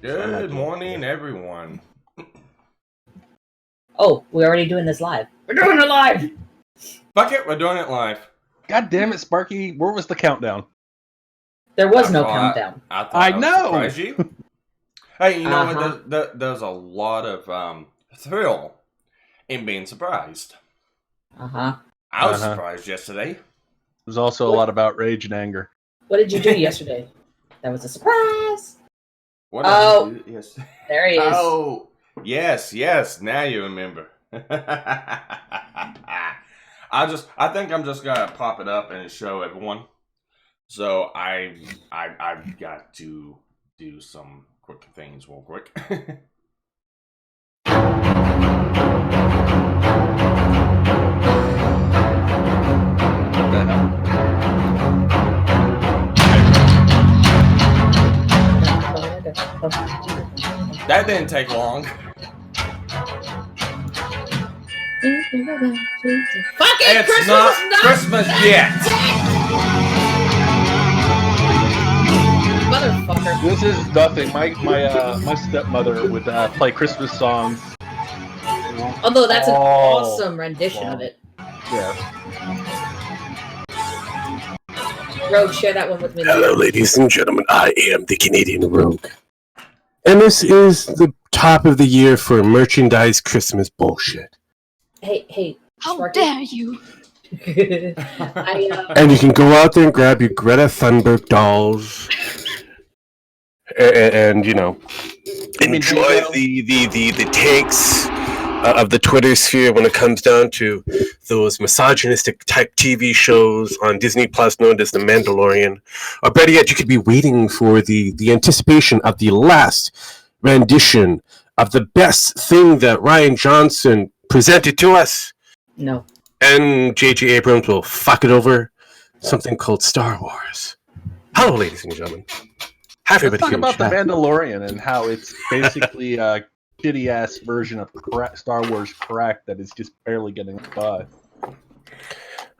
Good morning, everyone. Oh, we're already doing this live. We're doing it live! Fuck it, we're doing it live. God damn it, Sparky. Where was the countdown? There was no countdown. I know. Surprise you. Hey, you know what? There's a lot of thrill in being surprised. I was surprised yesterday. There's also a lot of outrage and anger. What did you do yesterday? That was a surprise. What yes. There he is. Oh, yes. Now you remember. I think I'm just gonna pop it up and show everyone. So I've got to do some quick things real quick. What the hell? That didn't take long. It's not Christmas yet. Motherfucker. This is nothing. My stepmother would play Christmas songs. Although that's an awesome rendition of it. Yeah. Rogue, share that one with me. Hello, ladies and gentlemen. I am the Canadian Rogue. And this is the top of the year for merchandise Christmas bullshit. Hey. How Sparky? dare you? And you can go out there and grab your Greta Thunberg dolls. And you know, enjoy the takes of the Twitter sphere when it comes down to those misogynistic type TV shows on Disney Plus known as The Mandalorian. Or better yet, you could be waiting for the anticipation of the last rendition of the best thing that Rian Johnson presented to us. No. And J.J. Abrams will fuck it over. Something called Star Wars. Hello, ladies and gentlemen. Let's talk about The Mandalorian and how it's basically a shitty-ass version of Star Wars Correct that is just barely getting by.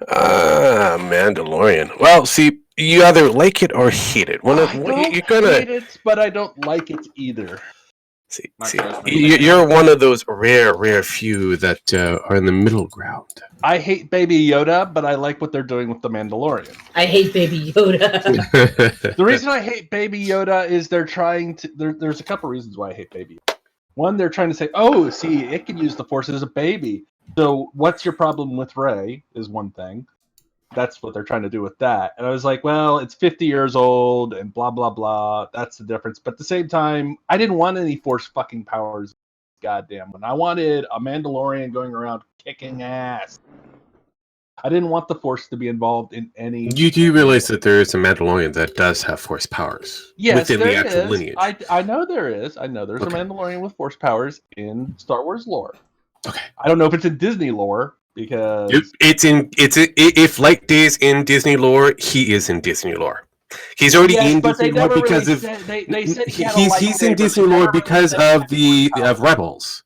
Mandalorian. Well, see, you either like it or hate it. Hate it, but I don't like it either. See, you're one of those rare few that are in the middle ground. I hate Baby Yoda, but I like what they're doing with The Mandalorian. I hate Baby Yoda. The reason I hate Baby Yoda is they're trying to... There's a couple reasons why I hate Baby Yoda. One, they're trying to say, oh, see, it can use the Force as a baby. So what's your problem with Rey is one thing. That's what they're trying to do with that. And I was like, well, it's 50 years old and blah, blah, blah. That's the difference. But at the same time, I didn't want any Force fucking powers. Goddamn. When I wanted a Mandalorian going around kicking ass. I didn't want the Force to be involved in any... You do realize that there is a Mandalorian that does have Force powers within the actual lineage. I know there is. I know there's a Mandalorian with Force powers in Star Wars lore. Okay. I don't know if it's in Disney lore, because... If Light Day's in Disney lore, he is in Disney lore. He's already in Disney lore because of... They said he's in Disney lore because of Rebels.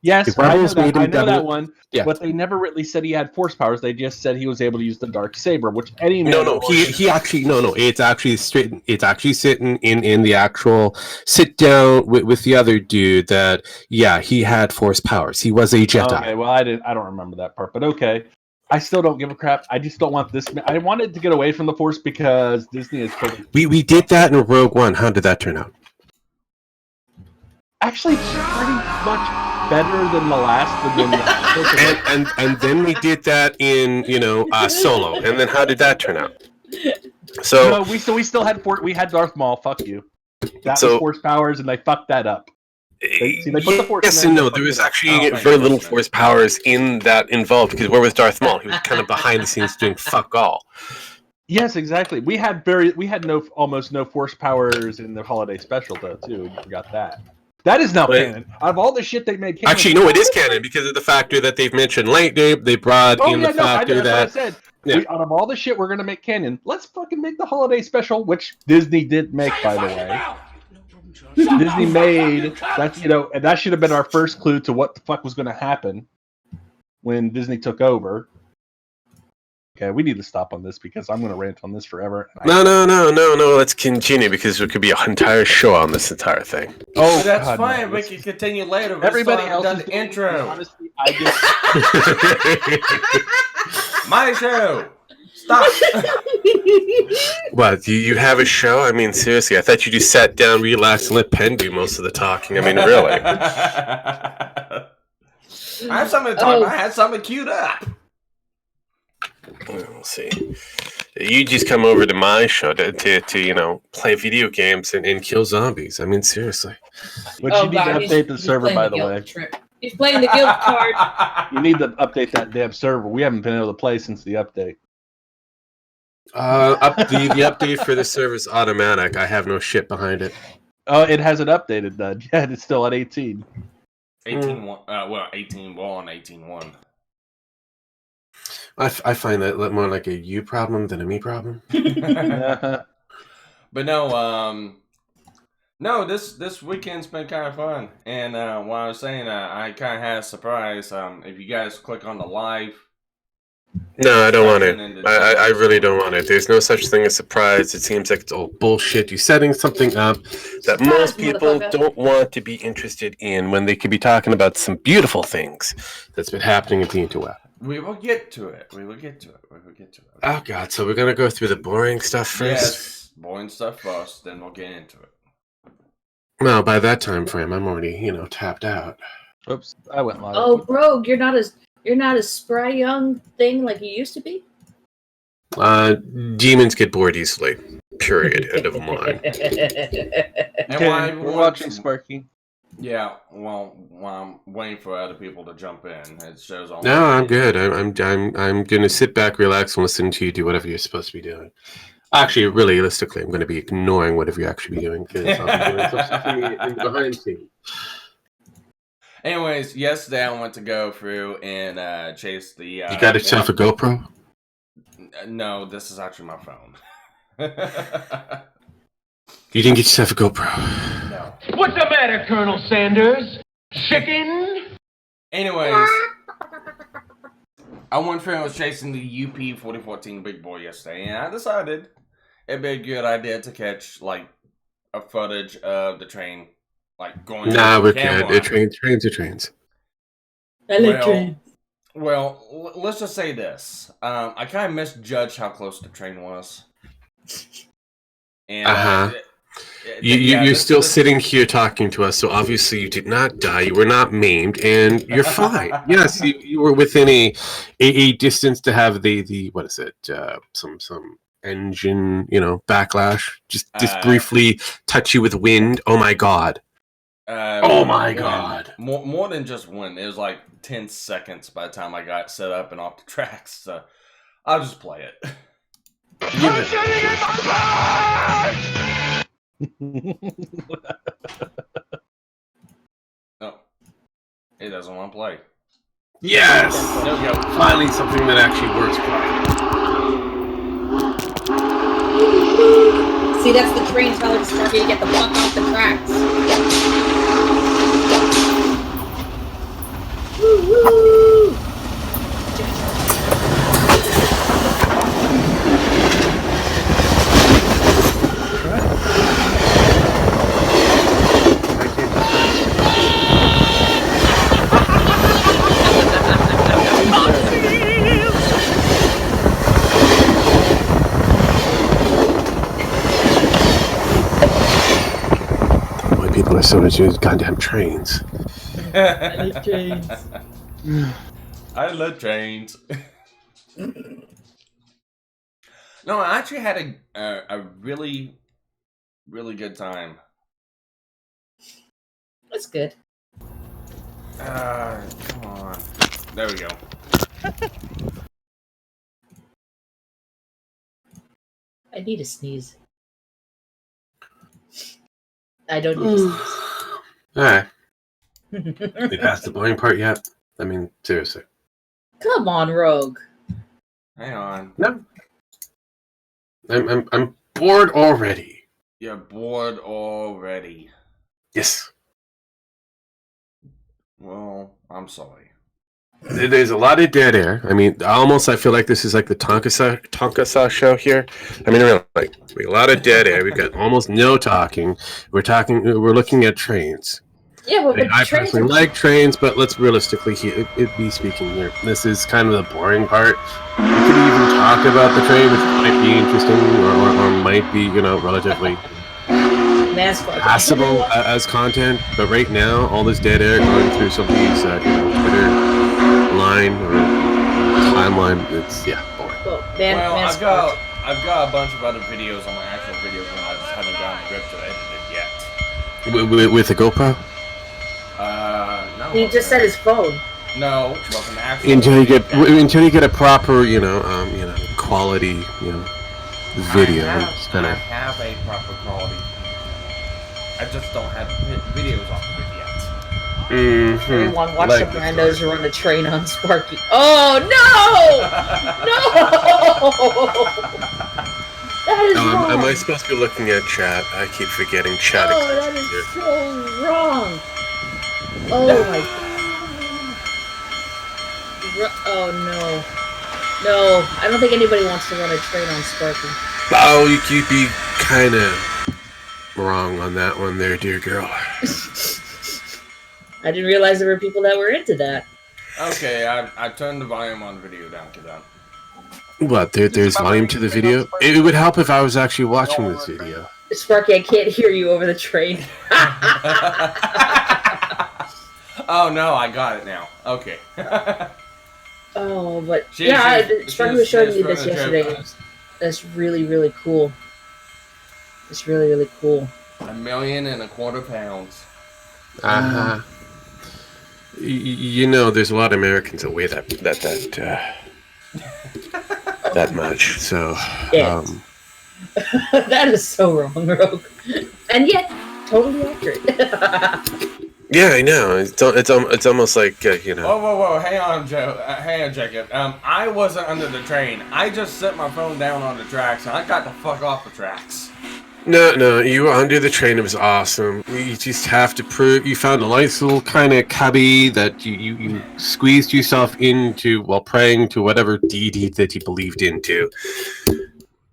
Yes, I know that one. Yeah. But they never really said he had Force powers. They just said he was able to use the dark saber, which any It's actually straight. It's actually sitting in the actual sit down with the other dude. That he had Force powers. He was a Jedi. Okay, well I don't remember that part, but okay. I still don't give a crap. I just don't want this. I wanted to get away from the Force because Disney is taking... We did that in Rogue One. How did that turn out? Actually, pretty much better than the last one. and then we did that in Solo. And then how did that turn out? So we still had we had Darth Maul. Fuck you. That was Force powers, and they fucked that up. They put the Force. Yes and no. There was actually very little Force powers in that involved, because where was Darth Maul? He was kind of behind the scenes doing fuck all. Yes, exactly. We had almost no Force powers in the holiday special though too. You forgot that. That is now canon. Out of all the shit they made canon... Actually, no, it is canon because of the factor that they've mentioned Light Day. They brought factor that... That's what I said. Out of all the shit we're going to make canon, let's fucking make the holiday special, which Disney did make, by the way. Disney made... That's, and that should have been our first clue to what the fuck was going to happen when Disney took over. Okay, we need to stop on this because I'm going to rant on this forever. No. Let's continue because there could be an entire show on this entire thing. Oh, that's God, fine. No. We can continue later. Everybody else done is the intro. Honestly, I get my show. Stop. What? You have a show? I mean, seriously, I thought you just sat down, relaxed, and let Penn do most of the talking. I mean, really. I have something to talk about. I had something queued up. We'll see. You just come over to my show to play video games and kill zombies. I mean, seriously. But you need to update the server, by the way. He's playing the guild card. You need to update that damn server. We haven't been able to play since the update. The update for the server is automatic. I have no shit behind it. Oh, it hasn't updated, then. Yeah, it's still at 18. 18.1. 18.1, 18.1. I find that more like a you problem than a me problem. But no, this weekend's been kind of fun. And what I was saying, I kind of had a surprise. If you guys click on the live. No, I don't want it. I really don't want it. There's no such thing as surprise. It seems like it's all bullshit. You're setting something up that most people don't want to be interested in when they could be talking about some beautiful things that's been happening at the interweb. We will get to it. Oh, God. So we're going to go through the boring stuff first? Yes, boring stuff first, then we'll get into it. Well, by that time frame, I'm already, tapped out. Oops, I went live. Oh, Rogue, you're not as spry young thing like you used to be? Demons get bored easily. Period. End of line. And we're watching Sparky. Yeah, well, I'm waiting for other people to jump in. It shows all. No, I'm good. I'm gonna sit back, relax, and listen to you do whatever you're supposed to be doing. Actually, realistically, I'm gonna be ignoring whatever you actually be doing because I'll be doing something behind the scenes. Anyways, yesterday I went to go through and chase the. You got yourself a GoPro? No, this is actually my phone. You didn't get yourself a GoPro? No. What's the matter, Colonel Sanders? Chicken? Anyways, I went through and was chasing the UP 4014 Big Boy yesterday, and I decided it'd be a good idea to catch, a footage of the train, going. Nah, we're good. Trains are trains. I like trains. Well, let's just say this. I kind of misjudged how close the train was. And, You're still sitting here talking to us, so obviously you did not die. You were not maimed, and you're fine. Yes, you were within a distance to have the what is it? Some engine, backlash. Just briefly touch you with wind. Oh my god. Oh my god. More than just wind. It was 10 seconds by the time I got set up and off the tracks. So I'll just play it. Oh, it doesn't want to play. Yes! There we go. Finally, something that actually works properly. See, that's the train telling Sparky to get the fuck off the tracks. Woo woo! People are so into goddamn trains. I like trains. I love trains. No, I actually had a really, really good time. That's good. Come on. There we go. I need a sneeze. I don't need a sneeze. Alright. We passed the boring part yet? I mean, seriously. Come on, Rogue. Hang on. No. I'm bored already. You're bored already. Yes. Well, I'm sorry. There's a lot of dead air. I mean, I feel like this is like the Tonka show here. I mean, really, like a lot of dead air. We've got almost no talking. We're looking at trains. Yeah, but I trains personally like trains, but let's realistically be speaking here. This is kind of the boring part. We could even talk about the train, which might be interesting or might be, relatively passable as content. But right now, all this dead air going through somebody's Twitter line or timeline, it's boring. Well, I've got a bunch of other videos on my actual videos, and I just haven't gotten the grip to edit it yet. With a GoPro? No. He just said his phone. No, but an actual until you get a proper, quality, video. I have a proper quality. I just don't have videos off of it yet. Mm-hmm. Everyone watch the Brandos run a train on Sparky. Oh no! That is wrong. Am I supposed to be looking at chat? I keep forgetting chat. Oh, that is so wrong. Oh my. Oh no. No, I don't think anybody wants to run a train on Sparky. Oh, you keep be kind of wrong on that one there, dear girl. I didn't realize there were people that were into that. Okay, I turned the volume on video down to that. What? There's volume to the video? It would help if I was actually watching this video. Sparky, I can't hear you over the train. Oh no, I got it now. Okay. Oh, but Sparky was showing me this yesterday. That's really, really cool. It's really, really cool. 1.25 million pounds. Uh-huh. There's a lot of Americans that weigh that much. So, yes. That is so wrong, Rogue. And yet, totally accurate. Yeah, I know. It's almost like Whoa! Hang on, Joe. Hang on, Jacob. I wasn't under the train. I just set my phone down on the tracks, and I got the fuck off the tracks. No, you were under the train. It was awesome. You just have to prove you found a nice little kind of cubby that you squeezed yourself into while praying to whatever deity that you believed into.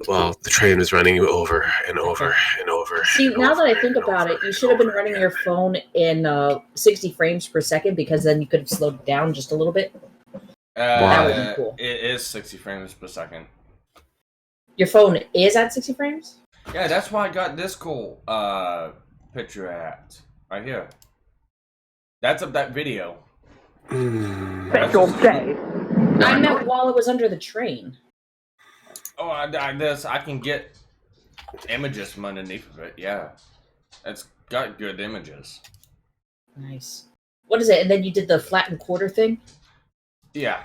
Well, the train was running you over and over and over. See, now that I think about it, you should have been running your phone in 60 frames per second, because then you could have slowed it down just a little bit. That would be cool. It is 60 frames per second. Your phone is at 60 frames? Yeah, that's why I got this cool picture at right here. That's of that video. Special day. I meant while it was under the train. Oh, I can get images from underneath of it. Yeah, it's got good images. Nice. What is it? And then you did the flattened quarter thing? Yeah.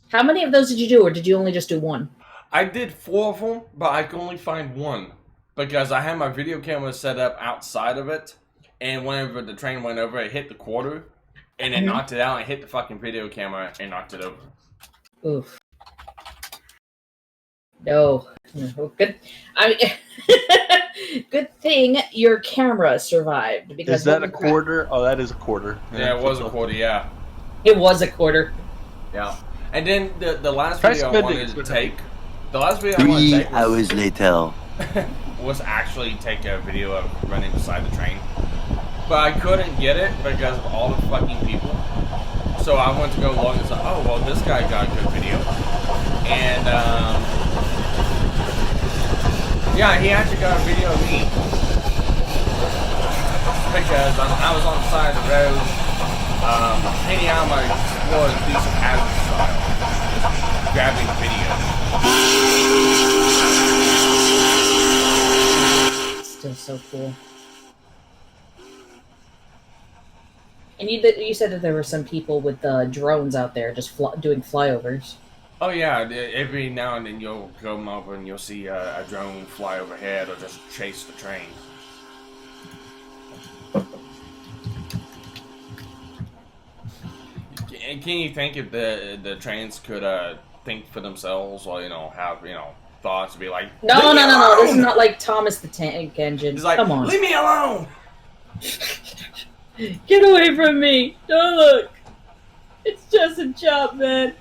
How many of those did you do, or did you only just do one? I did 4 of them, but I could only find one because I had my video camera set up outside of it, and whenever the train went over, it hit the quarter, and it knocked it out and hit the fucking video camera and knocked it over. Oof. No. Good. Good thing your camera survived. Because is that a quarter? Oh, that is a quarter. Yeah, it was a quarter. Yeah. It was a quarter. Yeah. And then the last video I wanted to take. The last video I 3 hours later was actually take a video of running beside the train, but I couldn't get it because of all the fucking people. So I went to go look and said, "Oh well, this guy got a good video," and yeah, he actually got a video of me because I was on the side of the road, hanging out my Florida decent hazard style, just grabbing video. Still so cool. And you said that there were some people with drones out there just doing flyovers. Oh yeah, every now and then you'll come over and you'll see a drone fly overhead or just chase the train. Can you think if the trains could think for themselves, or have thoughts to be like, no, this is not like Thomas the Tank Engine. He's like, come on, leave me alone. Get away from me! Don't look. It's just a job, man.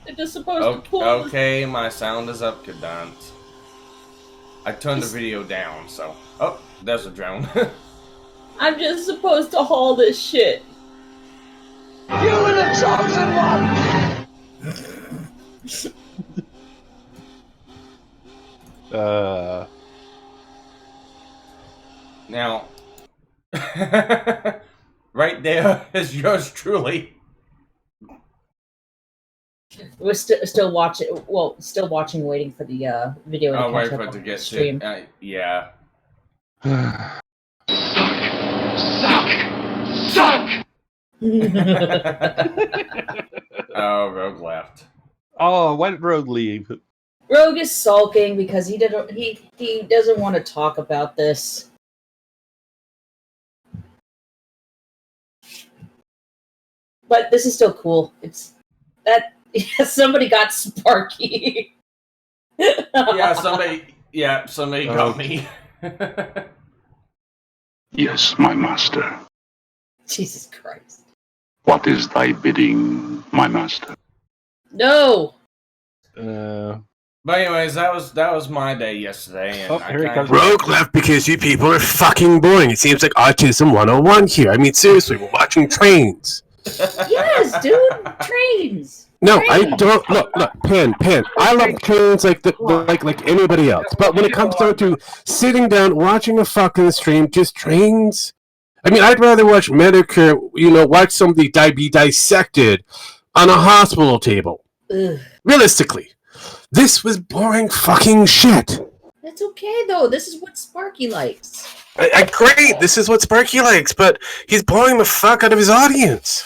They're just supposed to pull. Okay, my sound is up, Kadant. I turned the video down, so... Oh, there's a drone. I'm just supposed to haul this shit. You were the chosen one! Now... right there is yours truly. We're still watching. Well, still watching, waiting for the video. Oh, wait for it to get stream. Yeah. Suck! Oh, Rogue left. Oh, why did Rogue leave? Rogue is sulking because he doesn't want to talk about this. But this is still cool. It's that somebody got Sparky. Yeah, somebody got me. Yes, my master. Jesus Christ. What is thy bidding, my master? No. But anyways, that was my day yesterday, and here he comes. Rogue left because you people are fucking boring. It seems like Autism 101 here. I mean, seriously, we're watching trains. Yes, dude, trains. No, I don't. Look, Pen. I love trains like anybody else. But when it comes down to sitting down, watching a fucking stream, just trains. I mean, I'd rather watch Medicare, watch somebody be dissected on a hospital table. Ugh. Realistically, this was boring fucking shit. That's okay, though. This is what Sparky likes. I agree. This is what Sparky likes, but he's boring the fuck out of his audience.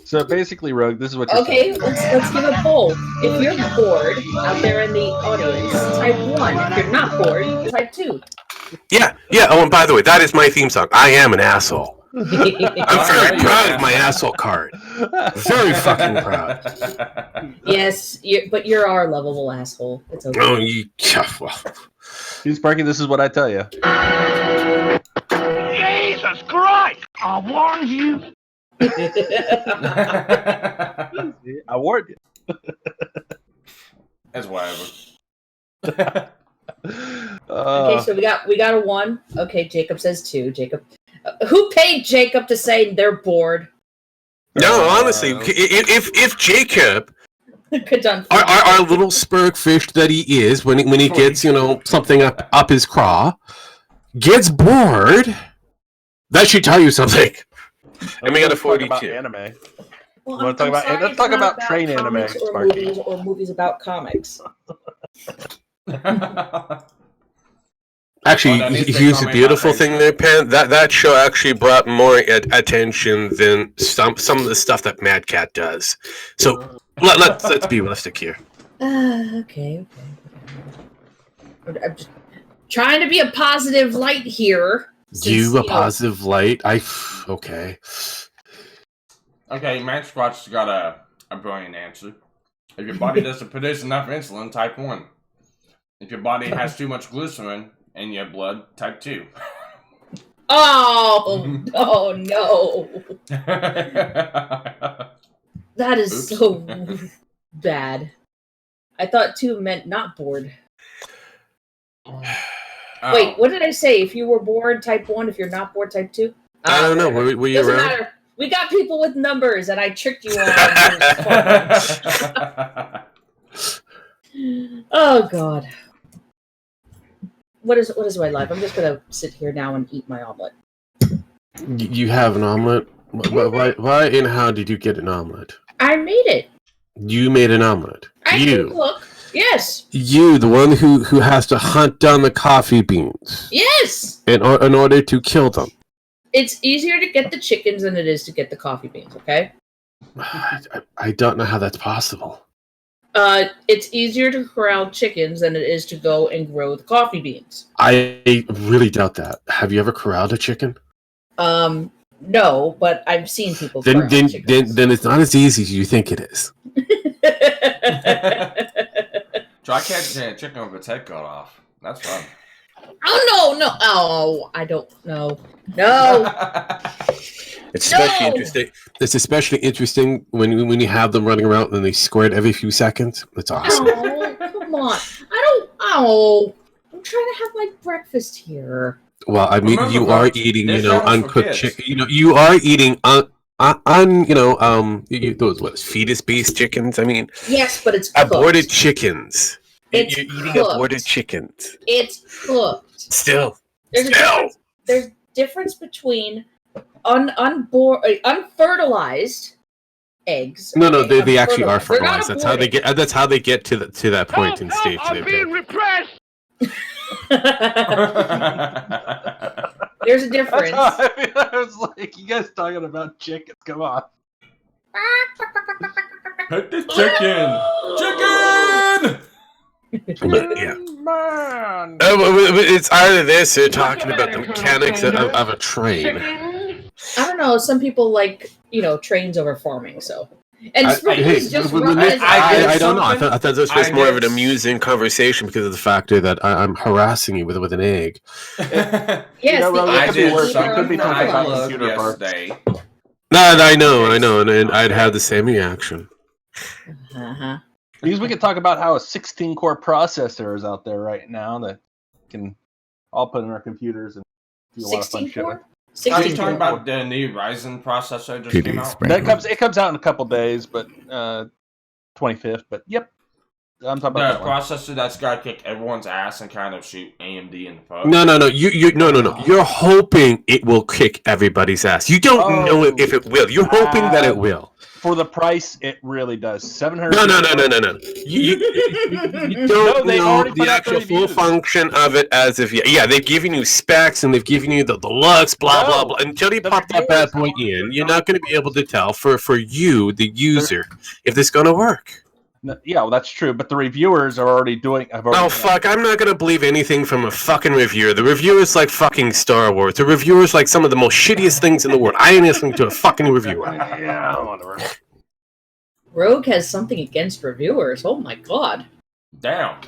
So basically, Rogue, this is what you're Okay, saying. let's give a poll. If you're bored out there in the audience, type 1. If you're not bored, type 2. Yeah. Oh, and by the way, that is my theme song. I am an asshole. I'm very proud of my asshole card. Very fucking proud. Yes, but you're our lovable asshole. It's okay. Oh, well. See, Sparky, this is what I tell you. Jesus Christ! I warned you! I warned you. That's whatever. Okay, so we got a 1. Okay, Jacob says 2. Jacob, who paid Jacob to say they're bored? No, honestly, if Jacob, our little spurk fish that he is, when he gets something up his craw, gets bored, that should tell you something. And we got a 42. Anime. Well, You want to talk about? Let's talk about train anime. Or movies about comics. Actually, here's a beautiful thing there, Pan. That show actually brought more attention than some of the stuff that Mad Cat does. So let's be realistic here. Okay. I'm just trying to be a positive light here. Positive light? Okay. Okay, Matchbox got a brilliant answer. If your body doesn't produce enough insulin, type 1. If your body has too much glycerin in your blood, type 2. Oh no. That is so bad. I thought 2 meant not bored. Wait, what did I say? If you were bored, type 1. If you're not bored, type 2? I don't know. Were you Doesn't around? matter. We got people with numbers, and I tricked you all. Oh God. What is my life? I'm just gonna sit here now and eat my omelet. You have an omelet? Why and how did you get an omelet? I made it. You made an omelet. I can cook. Yes. You, the one who has to hunt down the coffee beans. Yes. In order to kill them. It's easier to get the chickens than it is to get the coffee beans, okay? I don't know how that's possible. It's easier to corral chickens than it is to go and grow the coffee beans. I really doubt that. Have you ever corralled a chicken? No, but I've seen people corral chickens. Then it's not as easy as you think it is. Try catching a chicken with its head cut off. That's fun. Oh, no. Oh, I don't know. No. It's especially interesting. It's especially interesting when you have them running around and they squirt every few seconds. It's awesome. Oh, come on. I'm trying to have my breakfast here. Well, I mean, Remember, you are folks, eating, this channel's for uncooked kids. chicken. You are eating those fetus-based chickens. I mean, Yes, but it's cooked. aborted chickens. It's You're eating cooked. aborted chickens. It's cooked. Still. There's difference between unfertilized eggs. No, they actually are Fertilized. fertilized. That's how they get to that point in stage. I'm being repressed! There's a difference. I was like, you guys talking about chickens? Come on. Hit the chicken! Chicken! Yeah. Man. It's either this or talking about the mechanics of a train. I don't know. Some people like, trains over farming, so. And Sparky's just run as I don't know. I thought this was just more of an amusing conversation because of the factor that I'm harassing you with an egg. Yes, I did could be talking about look computer parts. yesterday. No, I know, and I'd have the same reaction. Uh-huh. Because we could talk about how a 16-core processor is out there right now that can all put in our computers and do a lot of fun shit with. 16 Are you core. talking about the new Ryzen processor just came out? It comes out in a couple days, but 25th. But yep, I'm talking about The that one. processor that's got to kick everyone's ass and kind of shoot AMD in the foot. No. No. You're hoping it will kick everybody's ass. You don't know if it will. You're hoping that it will. For the price, it really does. $700. No. You don't know the actual full function of it as if they've given you specs and they've given you the deluxe, blah blah blah. Until you pop that bad boy in, you're not going to be able to tell for you, the user, if this is going to work. Yeah, well, that's true. But the reviewers are already doing. Fuck! I'm not gonna believe anything from a fucking reviewer. The reviewer's like fucking Star Wars. The reviewer's like some of the most shittiest things in the world. I ain't listening to a fucking reviewer. Yeah, whatever. Rogue has something against reviewers. Oh my god. Damn.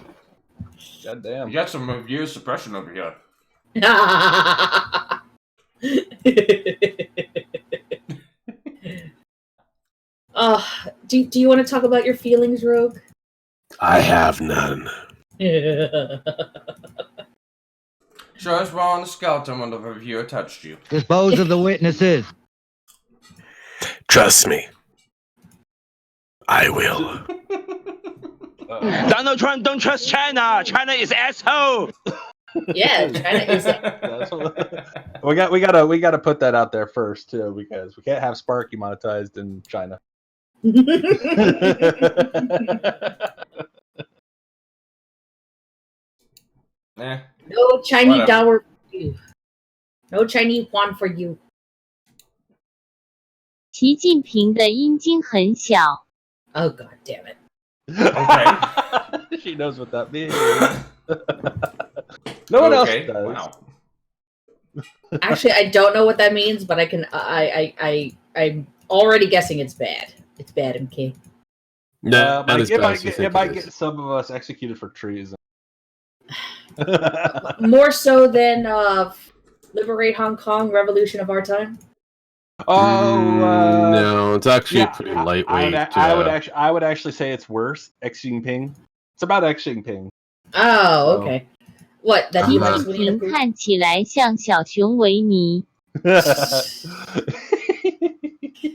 God damn. You got some review suppression over here. Do you want to talk about your feelings, Rogue? I have none. Show us on the skeleton when the reviewer touched you. Dispose of the witnesses. Trust me. I will. Donald Trump don't trust China. China is asshole. Yeah, China is. we gotta put that out there first too, because we can't have Sparky monetized in China. No Chinese Whatever. dollar for you. No Chinese yuan for you. 习近平的阴茎很小。 Oh god damn it. Okay. She knows what that means. No one else does. Wow. Actually, I don't know what that means, but I can. I'm already guessing it's bad. It's bad, MK. No, not as it bad as you think might it get is. some of us executed for treason. More so than liberate Hong Kong, revolution of our time. No, it's actually pretty lightweight. I would actually say it's worse. Xi Jinping. It's about Xi Jinping. Oh, okay. What? That he likes Winnie the 平 Pooh? 看起来像小熊维尼。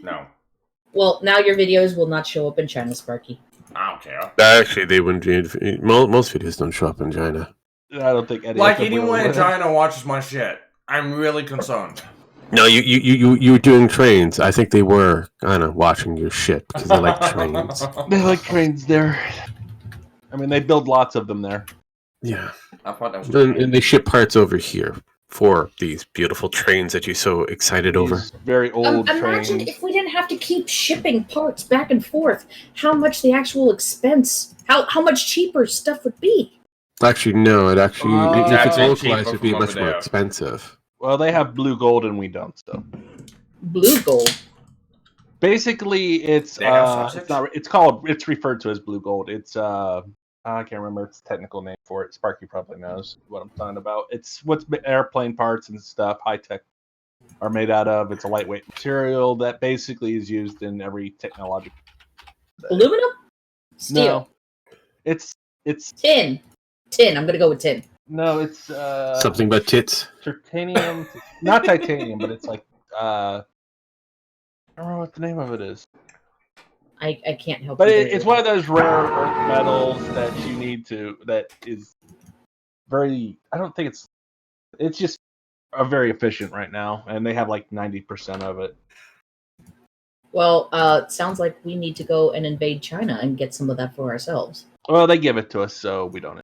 No. Well, now your videos will not show up in China, Sparky. I don't care. Actually, they wouldn't. Most videos don't show up in China. I don't think any Like of them anyone in will. China watches my shit. I'm really concerned. No, you were doing trains. I think they were kind of watching your shit because they like trains. They like trains there. I mean, they build lots of them there. Yeah, I thought that was and they ship parts over here for these beautiful trains that you're so excited over. These very old Imagine trains. if we didn't have to keep shipping parts back and forth. How much the actual expense? How much cheaper stuff would be? Actually, no. It actually, if it's actually localized, cheaper it'd be from much over more there. expensive. Well, they have blue gold and we don't. So Blue gold. basically, it's They have sausage? it's referred to as blue gold. It's I can't remember its technical name for it. Sparky probably knows what I'm talking about. It's what's airplane parts and stuff, high tech. are made out of. It's a lightweight material that basically is used in every technological. Aluminum? Steel? No, it's tin. Tin. I'm gonna go with tin. No, it's something but tits. Titanium, not titanium, but it's like I don't know what the name of it is. I can't help. But it's one of those rare earth metals that you need to. That is very. I don't think it's just very efficient right now, and they have like 90% of it. Well, it sounds like we need to go and invade China and get some of that for ourselves. Well, they give it to us, so we don't.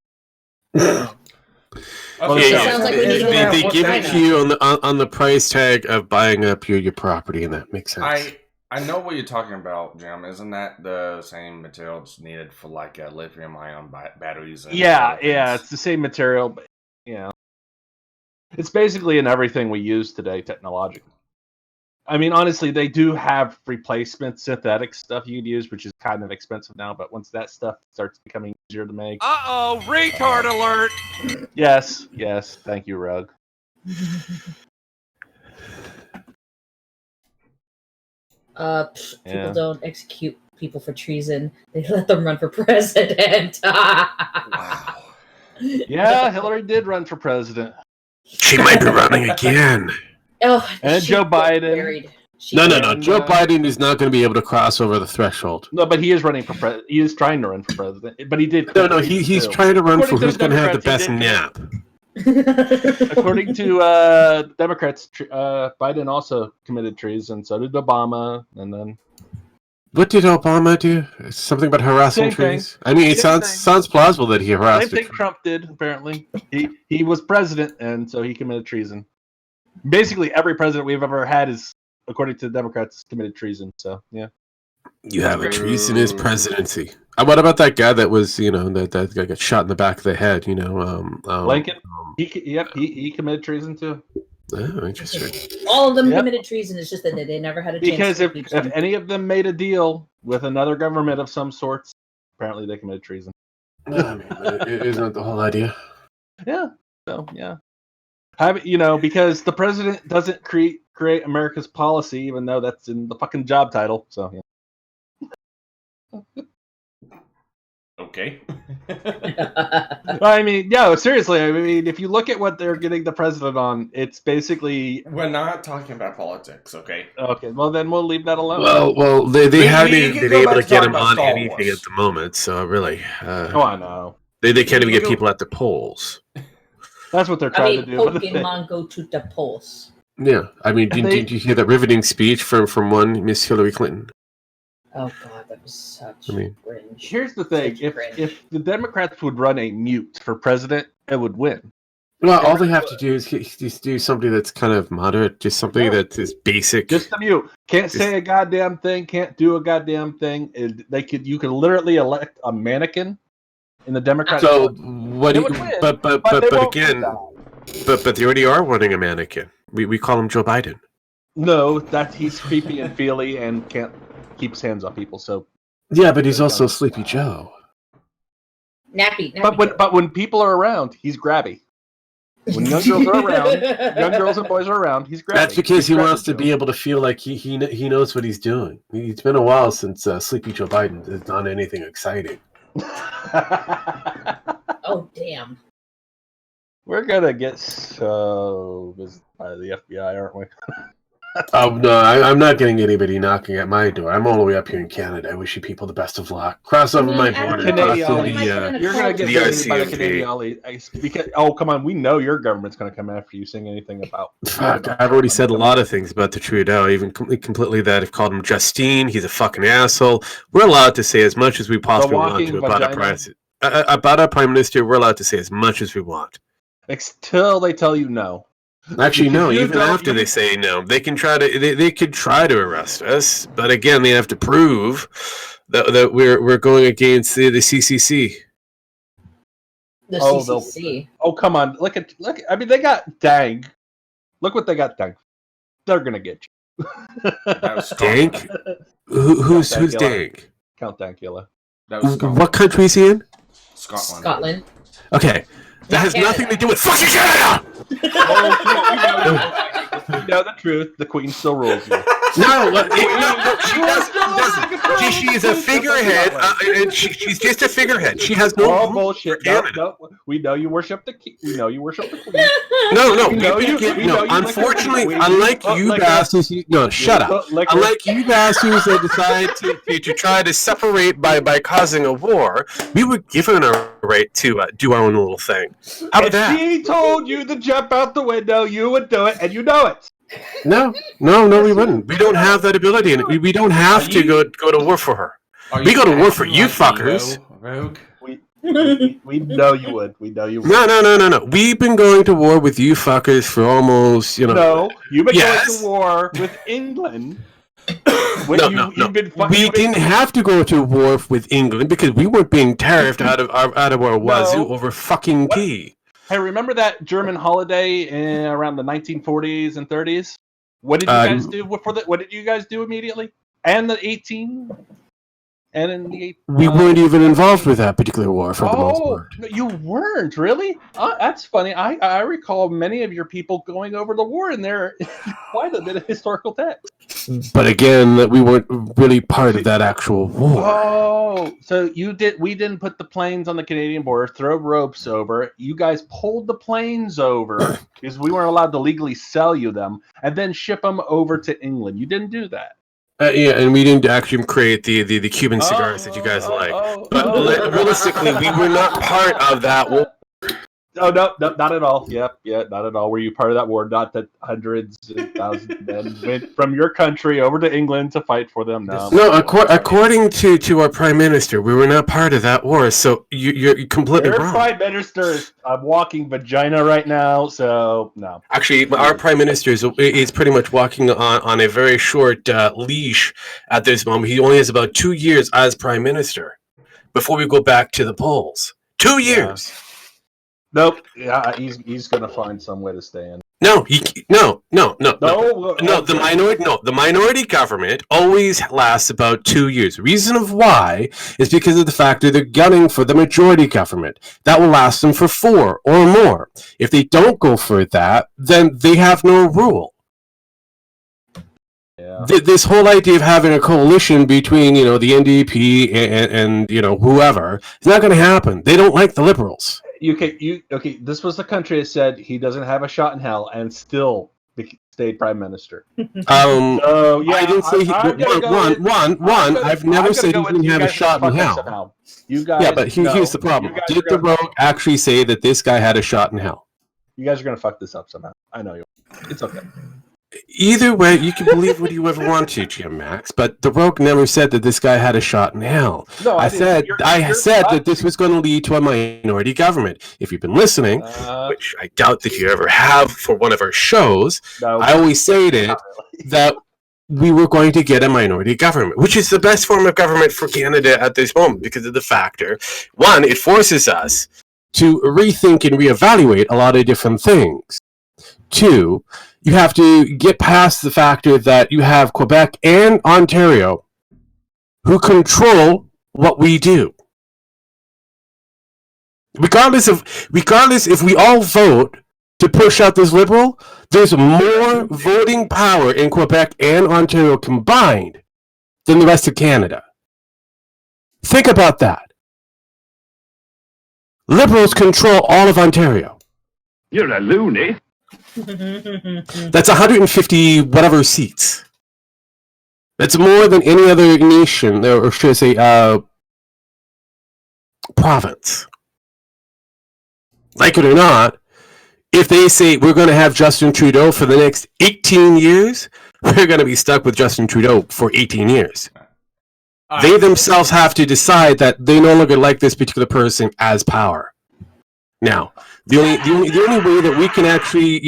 Okay, sounds like we need to go they to give it China. to you on the price tag of buying up your property, and that makes sense. I know what you're talking about, Jim. Isn't that the same material that's needed for like lithium-ion batteries? And Yeah, it's the same material, but it's basically in everything we use today technologically. I mean, honestly, they do have replacement synthetic stuff you could use, which is kind of expensive now. But once that stuff starts becoming easier to make, retard alert! yes, thank you, Rug. People don't execute people for treason. They let them run for president. Wow. Yeah, Hillary did run for president. She might be running again. Oh, And Joe Biden. No. Joe Biden is not going to be able to cross over the threshold. No, but he is running for president. He is trying to run for president. But he did. No. He's trying to run for who's going to have the best nap. According to Democrats, Biden also committed treason. So did Obama, and then. What did Obama do? Something about harassing trees? I mean, it sounds plausible that he harassed. Same thing Trump did. Apparently, he was president, and so he committed treason. Basically, every president we've ever had is, according to the Democrats, committed treason. So yeah. You have a treasonous presidency. What about that guy that was, that guy got shot in the back of the head? Lincoln. He committed treason too. Oh, interesting. All of them committed treason. It's just that they never had a chance. Because if any of them made a deal with another government of some sorts, apparently they committed treason. I mean, isn't that the whole idea? Yeah. So yeah. Because the president doesn't create America's policy, even though that's in the fucking job title. So yeah. Okay. I mean, no, seriously. I mean, if you look at what they're getting the president on, it's basically. We're not talking about politics, okay? Okay, well then we'll leave that alone. Well, they haven't been able to get him on anything at the moment, so really. I know. They can't even get people at the polls. That's what they're trying to do. Pokemon go to the polls. Yeah, I mean, did you hear that riveting speech from one Miss Hillary Clinton? Oh God, that was such cringe. Here's the thing: if the Democrats would run a mute for president, it would win. Well, all they have to do is just do something that's kind of moderate, just something that is basic. Just a mute. Can't say a goddamn thing. Can't do a goddamn thing. You could literally elect a mannequin in the Democrat. So what? But again, but they already are running a mannequin. We call him Joe Biden. No, that he's creepy and feely and can't keep his hands on people. So yeah, but he's also Sleepy Joe. Nappy but when people are around, he's grabby. When young girls and boys are around, he's grabby. That's because he wants to be able to feel like he knows what he's doing. It's been a while since Sleepy Joe Biden has done anything exciting. Oh damn! We're gonna get so visited by the FBI, aren't we? Oh no, I'm not getting anybody knocking at my door. I'm all the way up here in Canada. I wish you people the best of luck. Cross over my border. You're gonna get visited by the Canadian. Because come on, we know your government's gonna come after you saying anything about. Fuck, I've already said a lot of things about the Trudeau, even completely that I've called him Justine. He's a fucking asshole. We're allowed to say as much as we possibly want to about our prime minister. We're allowed to say as much as we want until they tell you no. Actually, no. Even after they say no, they can try to. They could try to arrest us, but again, they have to prove that we're going against the CCC. The CCC. Oh, come on! Look! I mean, they got Dang. Look what they got Dang. They're gonna get you. Dank? Who's Dank? Count Dankula. What country is he in? Scotland. Okay. That has nothing to do with fucking Canada! You know the truth. The Queen still rules you. No, she doesn't. She is a figurehead, and she's just a figurehead. She has no bullshit. No, we know you worship the king. We know you worship the Queen. No. Unfortunately, unlike you bastards, shut up. Unlike you bastards that decide to try to separate by causing a war, we were given a right to do our own little thing. How about that? If she told you to jump out the window, you would do it, and you know it. No, we wouldn't. We don't have that ability, and we don't have to go to war for her. We go to war for you fuckers. Rogue? We know you would. We know you would. No. We've been going to war with you fuckers for almost, No, you've been going to war with England. We didn't have to go to war with England because we weren't being tariffed out of our wazoo over fucking tea. Hey, remember that German holiday around the 1940s and 30s? What did you guys do What did you guys do immediately? And the 18? And in the we weren't even involved with that particular war for the most part. No, you weren't, really? That's funny. I recall many of your people going over the war, and there quite a bit of historical text. But again, we weren't really part of that actual war. Oh, so we didn't put the planes on the Canadian border, throw ropes over. You guys pulled the planes over because we weren't allowed to legally sell you them, and then ship them over to England. You didn't do that. Yeah, and we didn't actually create the Cuban cigars that you guys like. But realistically, we were not part of that war. Oh, no, not at all. Yep, not at all. Were you part of that war? Not that hundreds and thousands of men went from your country over to England to fight for them? No. According to our prime minister, we were not part of that war. So you're completely wrong. Your prime minister is a walking vagina right now. So no. Actually, our prime minister is pretty much walking on a very short leash at this moment. He only has about 2 years as prime minister before we go back to the polls. 2 years. Yeah. Nope. Yeah, he's gonna find some way to stay in. No. The minority government always lasts about 2 years. The reason of why is because of the fact that they're gunning for the majority government. That will last them for 4 or more. If they don't go for that, then they have no rule. Yeah. This whole idea of having a coalition between the NDP and whoever is not going to happen. They don't like the Liberals. Okay. This was the country that said he doesn't have a shot in hell and still stayed prime minister. So, yeah, I didn't say I've never said he didn't have a shot in hell. You guys, yeah, but here's the problem. Did the Rogue actually say that this guy had a shot in hell? You guys are gonna fuck this up somehow. I know you. It's okay. Either way, you can believe what you ever want to, Jim Max, but the Rogue never said that this guy had a shot in hell. No, I said that this was going to lead to a minority government. If you've been listening, which I doubt that you ever have for one of our shows, I always stated that we were going to get a minority government, which is the best form of government for Canada at this moment because of the factor. One, it forces us to rethink and reevaluate a lot of different things. Two, you have to get past the factor that you have Quebec and Ontario who control what we do. Regardless if we all vote to push out this Liberal, there's more voting power in Quebec and Ontario combined than the rest of Canada. Think about that. Liberals control all of Ontario. You're a loony. That's 150 whatever seats. That's more than any other nation, or should I say, province. Like it or not, if they say we're going to have Justin Trudeau for the next 18 years, we're going to be stuck with Justin Trudeau for 18 years. They themselves have to decide that they no longer like this particular person as power. Now, the only way that we can actually,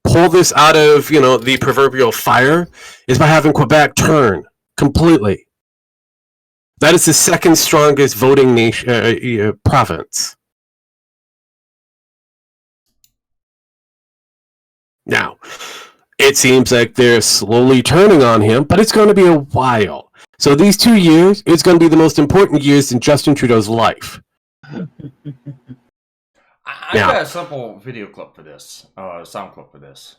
pull this out of, the proverbial fire is by having Quebec turn completely. That is the second strongest voting nation province. Now, it seems like they're slowly turning on him, but it's going to be a while. So these 2 years, it's going to be the most important years in Justin Trudeau's life. I got a simple video clip for this, sound clip for this.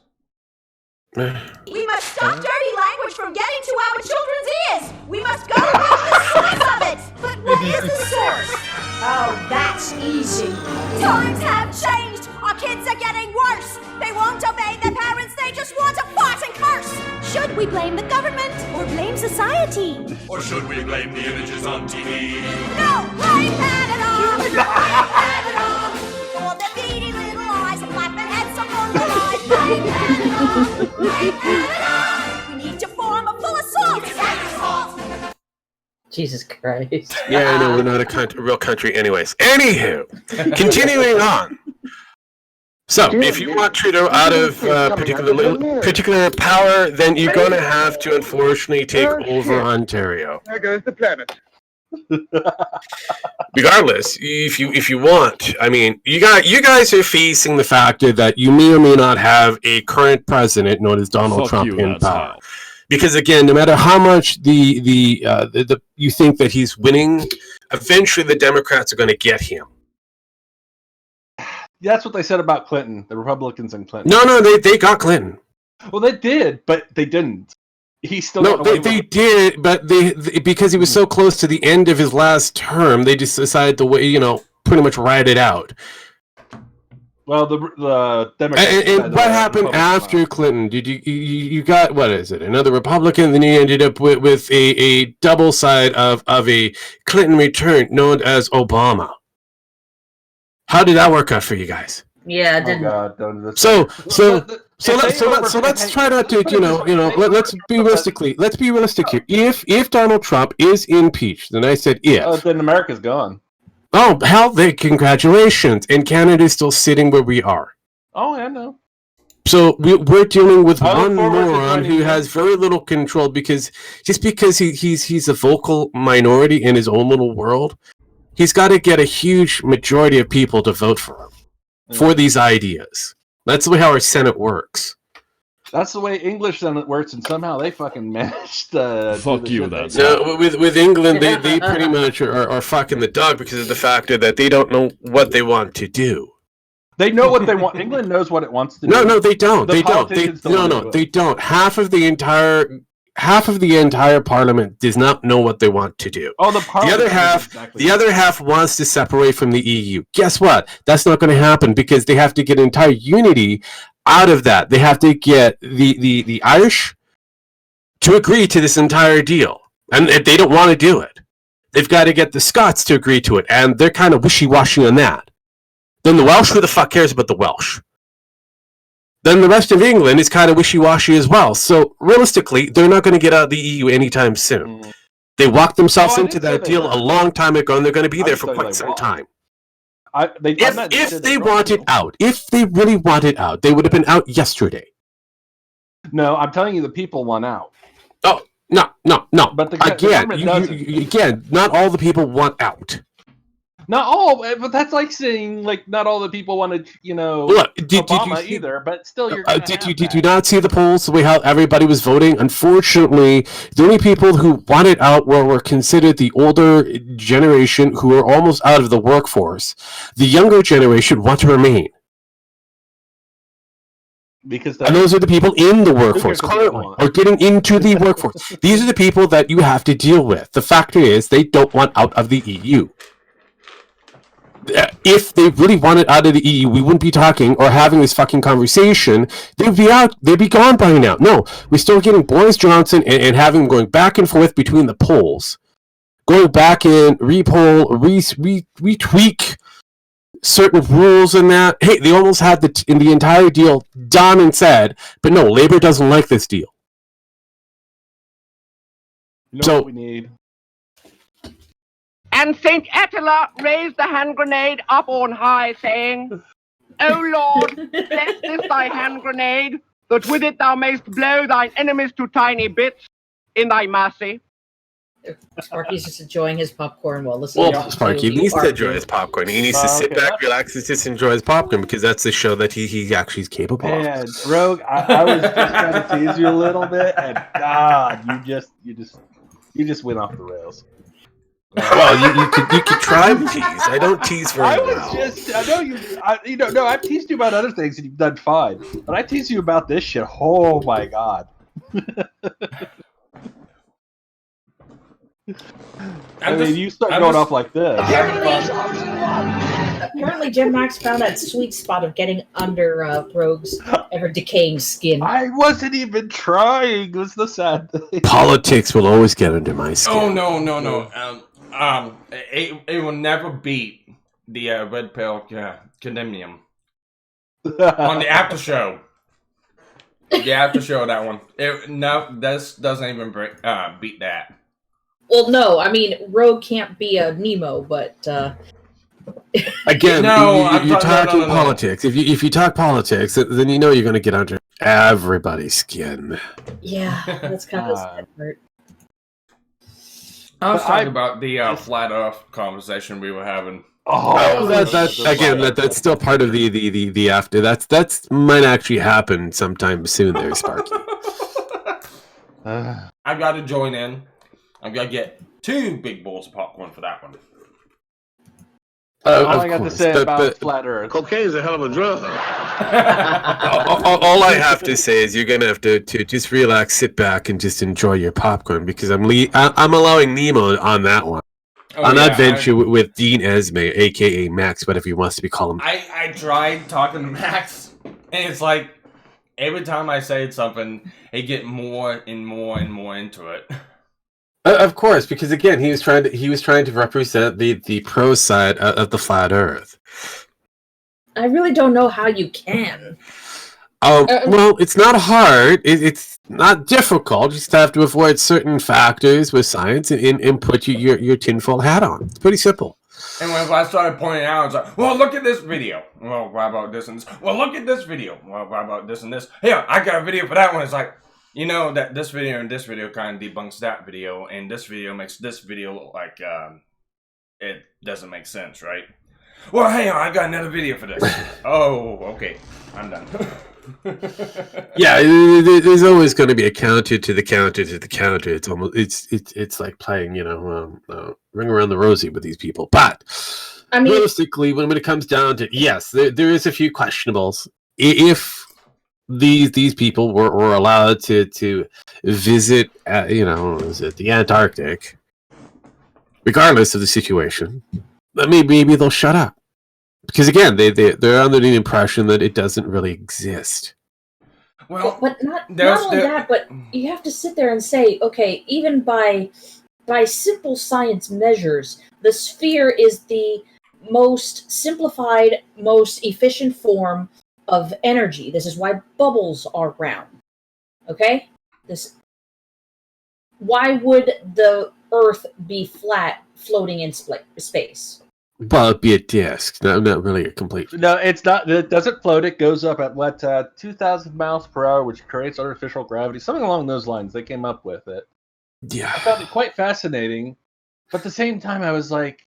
We must stop dirty language from getting to our children's ears. We must go to the source of it. But what is the source? Oh, that's easy. Times have changed. Our kids are getting worse. They won't obey their parents. They just want to fart and curse. Should we blame the government or blame society? Or should we blame the images on TV? No, blame that at all. Blame that at all. For the beady little eyes and flapping heads up on the line. Blame that at all. Blame that at all. We need to form a full assault. Jesus Christ. Yeah, I know, we're not a real country anyways. Anywho, continuing on. So, if you want Trudeau out of particular power, then you're going to have to, unfortunately, take over Ontario. There goes the planet. Regardless, if you want, I mean, you guys are facing the factor that you may or may not have a current president known as Donald Trump in power. Because again, no matter how much the you think that he's winning, eventually the Democrats are going to get him. That's what they said about Clinton, the Republicans and Clinton. No, they got Clinton. Well, they did, but they didn't. He still they did, but they because he was so close to the end of his last term, they just decided to pretty much ride it out. Well, the Democrats and what happened after Clinton? Did you got, what is it, another Republican? Then you ended up with a double side of a Clinton return known as Obama. How did that work out for you guys? Yeah, it didn't. Oh God, So let's try not to let's be realistic here. If Donald Trump is impeached, then I said if. Then America's gone. Oh hell, congratulations! And Canada's still sitting where we are. Oh, yeah, no. So we're dealing with one moron who has very little control because he's a vocal minority in his own little world. He's got to get a huge majority of people to vote for him for these ideas. That's the way how our Senate works. That's the way English Senate works, and somehow they fucking managed to. Fuck you, that's no. With England, they pretty much are fucking the dog because of the factor that they don't know what they want to do. They know what they want. England knows what it wants to do. No, they don't. They don't. Half of the entire parliament does not know what they want to do. Oh, the other half wants to separate from the EU. Guess what? That's not going to happen because they have to get entire unity out of that. They have to get the Irish to agree to this entire deal, and if they don't want to do it, they've got to get the Scots to agree to it, and they're kind of wishy-washy on that. Then the Welsh, who the fuck cares about the Welsh? Then the rest of England is kind of wishy-washy as well. So realistically, they're not going to get out of the EU anytime soon. They walked themselves into that deal a long time ago, and they're going to be there for quite some time. If they wanted out, if they really wanted out, they would have been out yesterday. No, I'm telling you, the people want out. Oh, no. But again, not all the people want out. Not all, but that's like saying not all the people wanted, Look, Obama either. But still, you're. Did you not see the polls? The way how everybody was voting. Unfortunately, the only people who wanted out were considered the older generation who are almost out of the workforce. The younger generation want to remain. And those are the people in the workforce currently, or getting into the workforce. These are the people that you have to deal with. The factor is they don't want out of the EU. If they really wanted out of the EU, we wouldn't be talking or having this fucking conversation. They'd be out. They'd be gone by now. No, we're still getting Boris Johnson and having them going back and forth between the polls, going back and re-poll, retweak certain rules and that. Hey, they almost had the entire deal done and said, but no, Labour doesn't like this deal. What we need. And Saint Attila raised the hand grenade up on high, saying, O Lord, bless this thy hand grenade, that with it thou mayst blow thine enemies to tiny bits in thy mercy. Sparky's just enjoying his popcorn while listening. Well, Sparky needs to enjoy his popcorn. He needs to sit back, relax, and just enjoy his popcorn because that's the show that he actually is capable of. And Rogue, I was just trying to tease you a little bit, and God, you just went off the rails. Well, you could try to tease. I don't tease very well. No, I've teased you about other things and you've done fine. But I tease you about this shit. Oh my god. You start going off like this. Apparently, Jim Max found that sweet spot of getting under Rogue's ever-decaying skin. I wasn't even trying. It was the sad thing. Politics will always get under my skin. Oh, no. It will never beat the Red Pill Condemnium on the after show. The after show, that one. This doesn't even beat that. Well, no, I mean, Rogue can't be a Nemo, but... Again, you're talking politics. If you talk politics, then you know you're going to get under everybody's skin. Yeah, that's kind of the sad part. I was talking about the flat Earth conversation we were having. That's still part of the after. That's might actually happen sometime soon. There, Sparky. I've got to join in. I've got to get 2 big bowls of popcorn for that one. All I got to say about flat Earth. Cocaine is a hell of a drug. all I have to say is you're gonna have to just relax, sit back, and just enjoy your popcorn because I'm allowing Nemo on that one. On that venture with Dean Esme, aka Max, whatever he wants to be called. I tried talking to Max, and it's like every time I say something, he get more and more and more into it. Of course, because again, he was trying to represent the pro side of the flat Earth. I really don't know how you can. Well, it's not hard. It's not difficult. You just have to avoid certain factors with science and put your tinfoil hat on. It's pretty simple. And when I started pointing out, it's like, well, look at this video. Well, what about this and this? Well, look at this video. Well, what about this and this? Here, I got a video for that one. It's like, you know that this video and this video kind of debunks that video, and this video makes this video look like it doesn't make sense, right? Well, hang on, I got another video for this. Oh, okay, I'm done. Yeah, there's always going to be a counter to the counter to the counter. It's almost it's like playing, Ring Around the Rosie with these people. But I mean, realistically, when it comes down to yes, there is a few questionables. If these people were allowed to visit, the Antarctic, regardless of the situation, maybe they'll shut up. Because again, they're under the impression that it doesn't really exist. Well, but not only that, but you have to sit there and say, okay, even by simple science measures, the sphere is the most simplified, most efficient form of energy. This is why bubbles are round. Okay? Why would the Earth be flat, floating in space? Well, it'd be a disc, not really a complete. No, it's not. It doesn't float. It goes up at 2,000 miles per hour, which creates artificial gravity. Something along those lines. They came up with it. Yeah, I found it quite fascinating, but at the same time, I was like,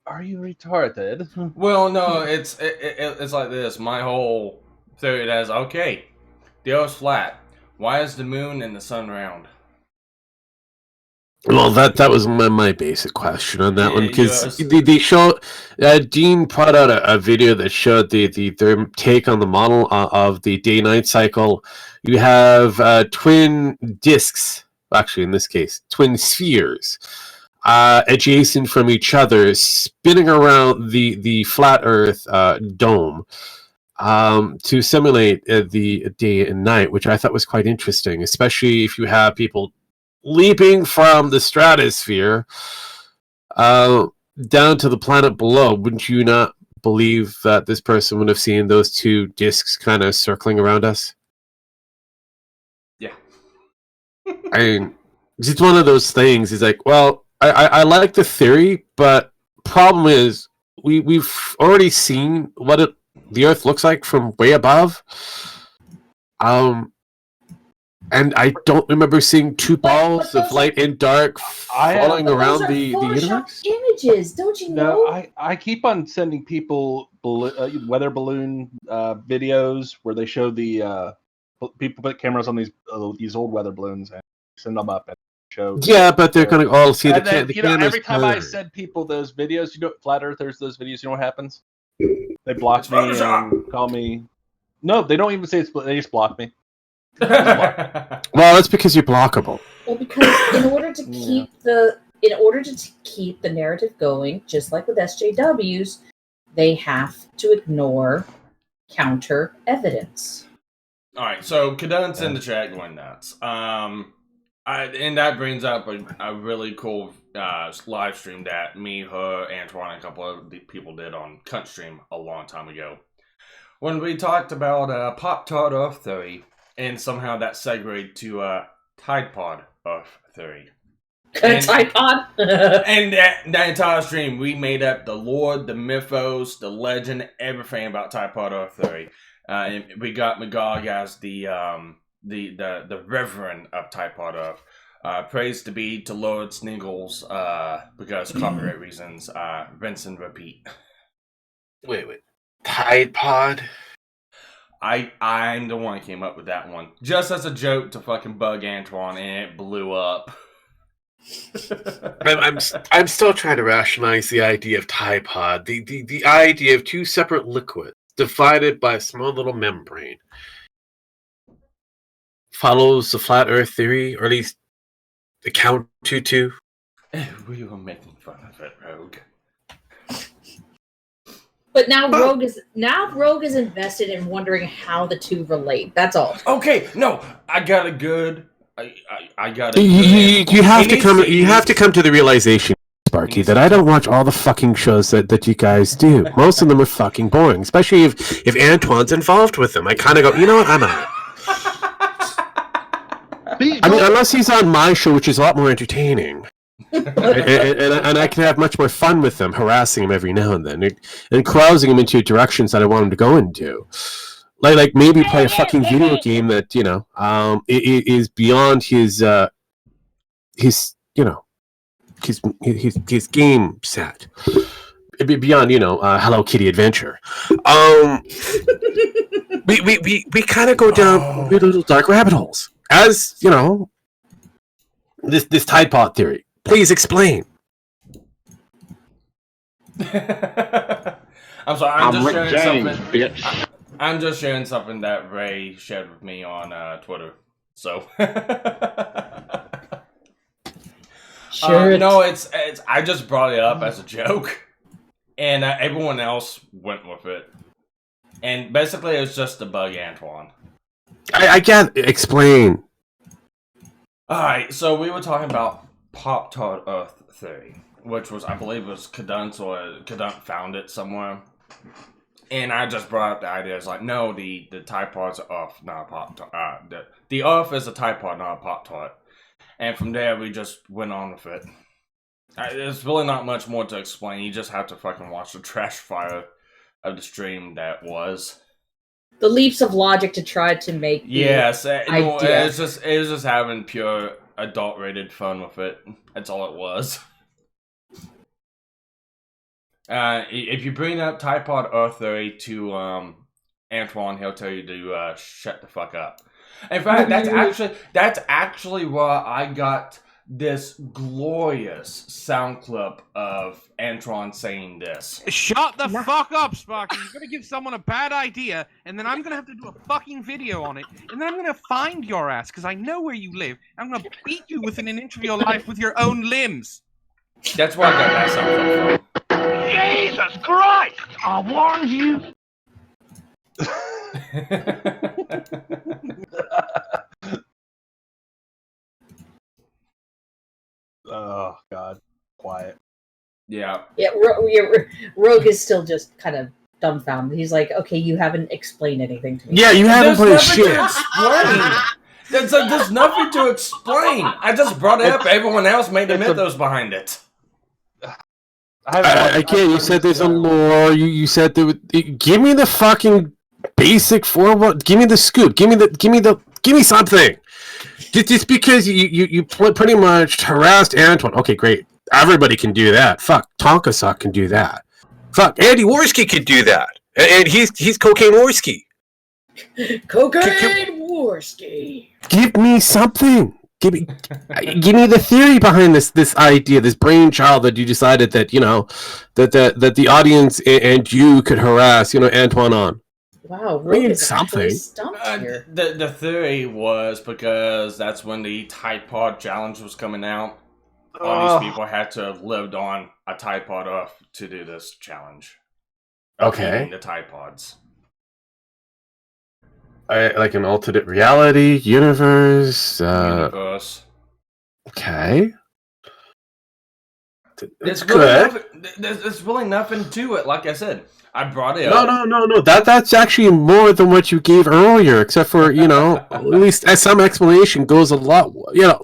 "Are you retarded?" Well, no, it's like this. My whole theory is okay. The Earth's flat. Why is the moon and the sun round? Well, that was my basic question on that one, because they showed Dean put out a video that showed their take on the model of the day-night cycle. You have twin discs, actually in this case, twin spheres, adjacent from each other, spinning around the flat Earth dome to simulate the day and night, which I thought was quite interesting, especially if you have people leaping from the stratosphere down to the planet below. Wouldn't you not believe that this person would have seen those two discs kind of circling around us? Yeah. I mean, it's one of those things. It's like, well, I like the theory, but problem is we've already seen what the Earth looks like from way above. And I don't remember seeing two balls of light and dark falling around the universe. Images, don't you know? No, I keep on sending people weather balloon videos where they show the people put cameras on these old weather balloons and send them up and show. Yeah, but they're going to all see And the then, cameras. every time I turn. send people those videos, flat earthers, those videos, you know what happens? They block me and call me. No, they don't even say it's. They just block me. Well, that's because you're blockable. Well, because in order to keep the narrative going, just like with SJWs, they have to ignore counter evidence. All right, so Cadence in the chat going nuts. And that brings up a really cool live stream that me, her, Antoine, and a couple of people did on Cunt Stream a long time ago, when we talked about Pop-Tart Earth Theory, and somehow that segued to Tide Pod Earth Theory. Tide Pod? And that entire stream, we made up the lore, the mythos, the legend, everything about Tide Pod Earth Theory. And we got Magog as the reverend of Tide Pod Earth. Praise to be to Lord Sniggles, because copyright reasons, rinse and repeat. Wait. Tide Pod? I'm the one who came up with that one. Just as a joke to fucking bug Antoine, and it blew up. I'm still trying to rationalize the idea of Tide Pod. The idea of two separate liquids divided by a small little membrane. Follows the flat Earth theory, or at least the count to. We were making fun of it, Rogue. But now Rogue is invested in wondering how the two relate. That's all. Okay, no, I got a good. I got a. You have to come. You have to come to the realization, Sparky, that I don't watch all the fucking shows that you guys do. Most of them are fucking boring, especially if Antoine's involved with them. I kind of go, you know what, I'm out. I mean, unless he's on my show, which is a lot more entertaining. and I can have much more fun with them, harassing him every now and then, and carousing him into directions that I want him to go into. Like maybe play a fucking video game that, is beyond his game set. It'd be beyond, Hello Kitty Adventure. We kind of go down weird little dark rabbit holes. As, this Tide Pod theory. Please explain. I'm sorry, I'm just sharing something. Bitch. I'm just sharing something that Ray shared with me on Twitter. So. No, it's. I just brought it up as a joke, and everyone else went with it. And basically, it's just to bug Antoine. I can't explain. Alright, so we were talking about Pop-Tart Earth Theory, which was, I believe, Cadence, or Cadence found it somewhere. And I just brought up the idea. It's like, no, the Tide Pod's Earth, not a Pop-Tart. The Earth is a Tide Pod, not a Pop-Tart. And from there, we just went on with it. There's really not much more to explain. You just have to fucking watch the trash fire of the stream that was. The leaps of logic to try to make. Yes, it was just having pure adult-rated fun with it. That's all it was. If you bring up Tide Pod Earth Theory to Antoine, he'll tell you to shut the fuck up. In fact, that's actually where I got this glorious sound clip of Antoine saying this. Shut the fuck up, Sparky. You're gonna give someone a bad idea, and then I'm gonna have to do a fucking video on it, and then I'm gonna find your ass, because I know where you live, and I'm gonna beat you within an inch of your life with your own limbs. That's where I got that sound clip from. Jesus Christ! I warned you! Oh God, quiet. Yeah. Yeah, Rogue is still just kind of dumbfounded. He's like, "Okay, you haven't explained anything to me." Yeah, you haven't put shit. There's nothing to explain. I just brought it up. Everyone else made the mythos behind it. Again, you said there's a lore. You said there would, give me the fucking basic give me the scoop. Give me something. Just because you pretty much harassed Antoine. Okay, great. Everybody can do that. Fuck, Tonkasak can do that. Fuck, Andy Worski could do that. And he's Cocaine Worski. Cocaine Worski. Give me something. Give me the theory behind this idea, this brainchild that you decided that that the audience and you could harass Antoine on. Wow, Rogue is something. actually stumped here. The theory was because that's when the Tide Pod challenge was coming out. All these people had to have lived on a Tide Pod Earth to do this challenge. Okay. The Tide Pods. Like an alternate reality universe. Okay. It's good. There's really nothing to it. Like I said, I brought it up. No. That's actually more than what you gave earlier, except for at least as some explanation goes a lot.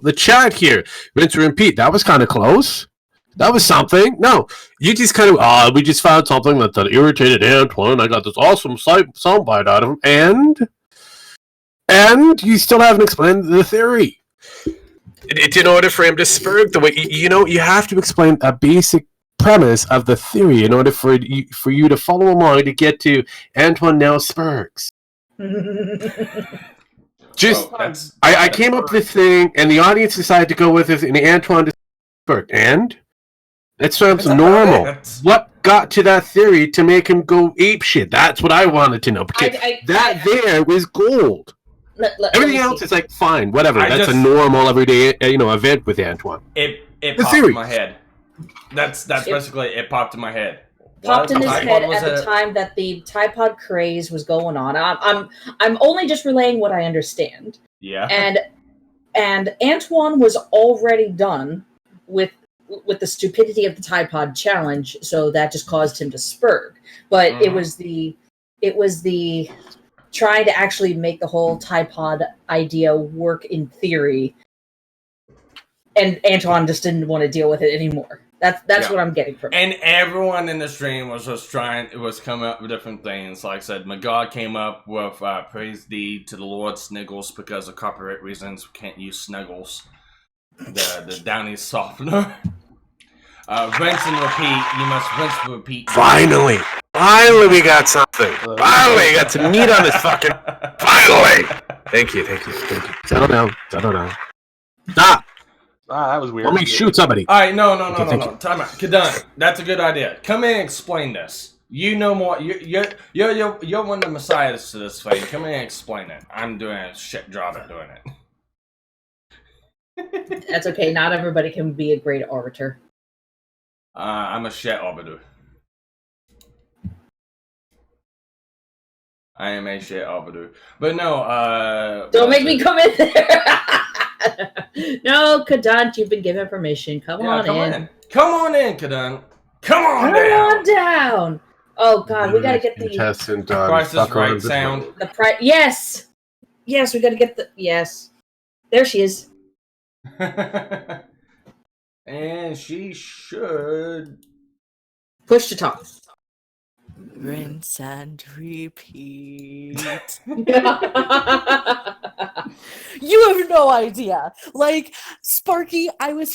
The chat here, Winter and Pete, that was kind of close. That was something. No, you just kind of we just found something that irritated Antoine. I got this awesome soundbite out of him, and you still haven't explained the theory. In order for him to spurg the way, you have to explain a basic premise of the theory in order for you to follow along to get to Antoine now spurgs. I came up with this thing, and the audience decided to go with it, and Antoine spurged. And that sounds normal. What got to that theory to make him go apeshit? That's what I wanted to know. Because there was gold. Everything else is like fine, whatever. That's a normal everyday event with Antoine. It popped in my head. That's basically it popped in my head. Popped in his head at the time that the Tide Pod craze was going on. I'm only just relaying what I understand. Yeah. And Antoine was already done with the stupidity of the Tide Pod challenge, so that just caused him to spurg. But it was the trying to actually make the whole Tide Pod idea work in theory, and Antoine just didn't want to deal with it anymore. That's what I'm getting from it. And everyone in the stream was just coming up with different things. Like I said, Magog came up with praise deed to the Lord Sniggles because of copyright reasons. We can't use Snuggles, the Downy softener. Rinse and repeat. You must rinse and repeat. Finally, we got something. Finally, got some meat on this fucking. Finally. Thank you. Settle down. Stop. That was weird. Let me shoot somebody. All right, no. Time out. Kadun, that's a good idea. Come in and explain this. You know more. You're one of the messiahs to this thing. Come in and explain it. I'm doing a shit job at doing it. That's okay. Not everybody can be a great orator. I'm a shit arbiter. I am a shit arbiter. But no, don't make me come in there. No, Kadant, you've been given permission. Come on in. Come on in, Kadant. Come on down. Oh God, we gotta get the Price is Right sound. The price. Yes, we gotta get the yes. There she is. And she should push to talk. Rinse and repeat. You have no idea. Like, Sparky, I'm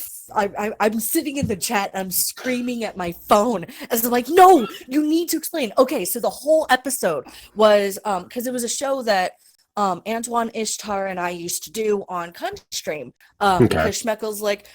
sitting in the chat and I'm screaming at my phone as I'm like, no, you need to explain. Okay, so the whole episode was because it was a show that Antoine, Ishtar, and I used to do on Country Stream. Because Schmeckel's like,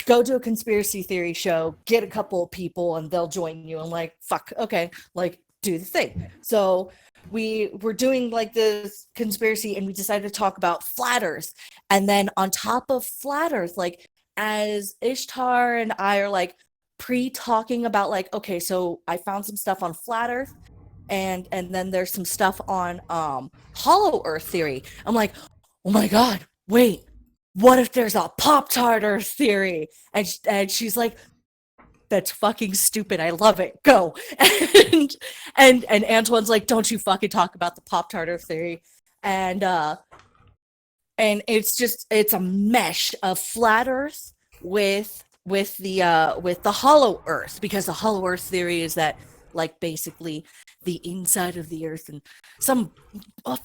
go to a conspiracy theory show, get a couple of people, and they'll join you. I'm like, fuck, okay, like, do the thing. So we were doing like this conspiracy, and we decided to talk about flat Earth. And then on top of flat Earth, like, as Ishtar and I are like pre-talking about like, okay, so I found some stuff on flat Earth, and then there's some stuff on hollow Earth theory. I'm like, oh my god, wait. What if there's a Pop-Tart Earth theory? And she's like, that's fucking stupid. I love it. Go. And Antoine's like, don't you fucking talk about the Pop-Tart Earth theory. And it's a mesh of flat Earth with the hollow Earth, because the hollow Earth theory is that, like, basically the inside of the Earth and some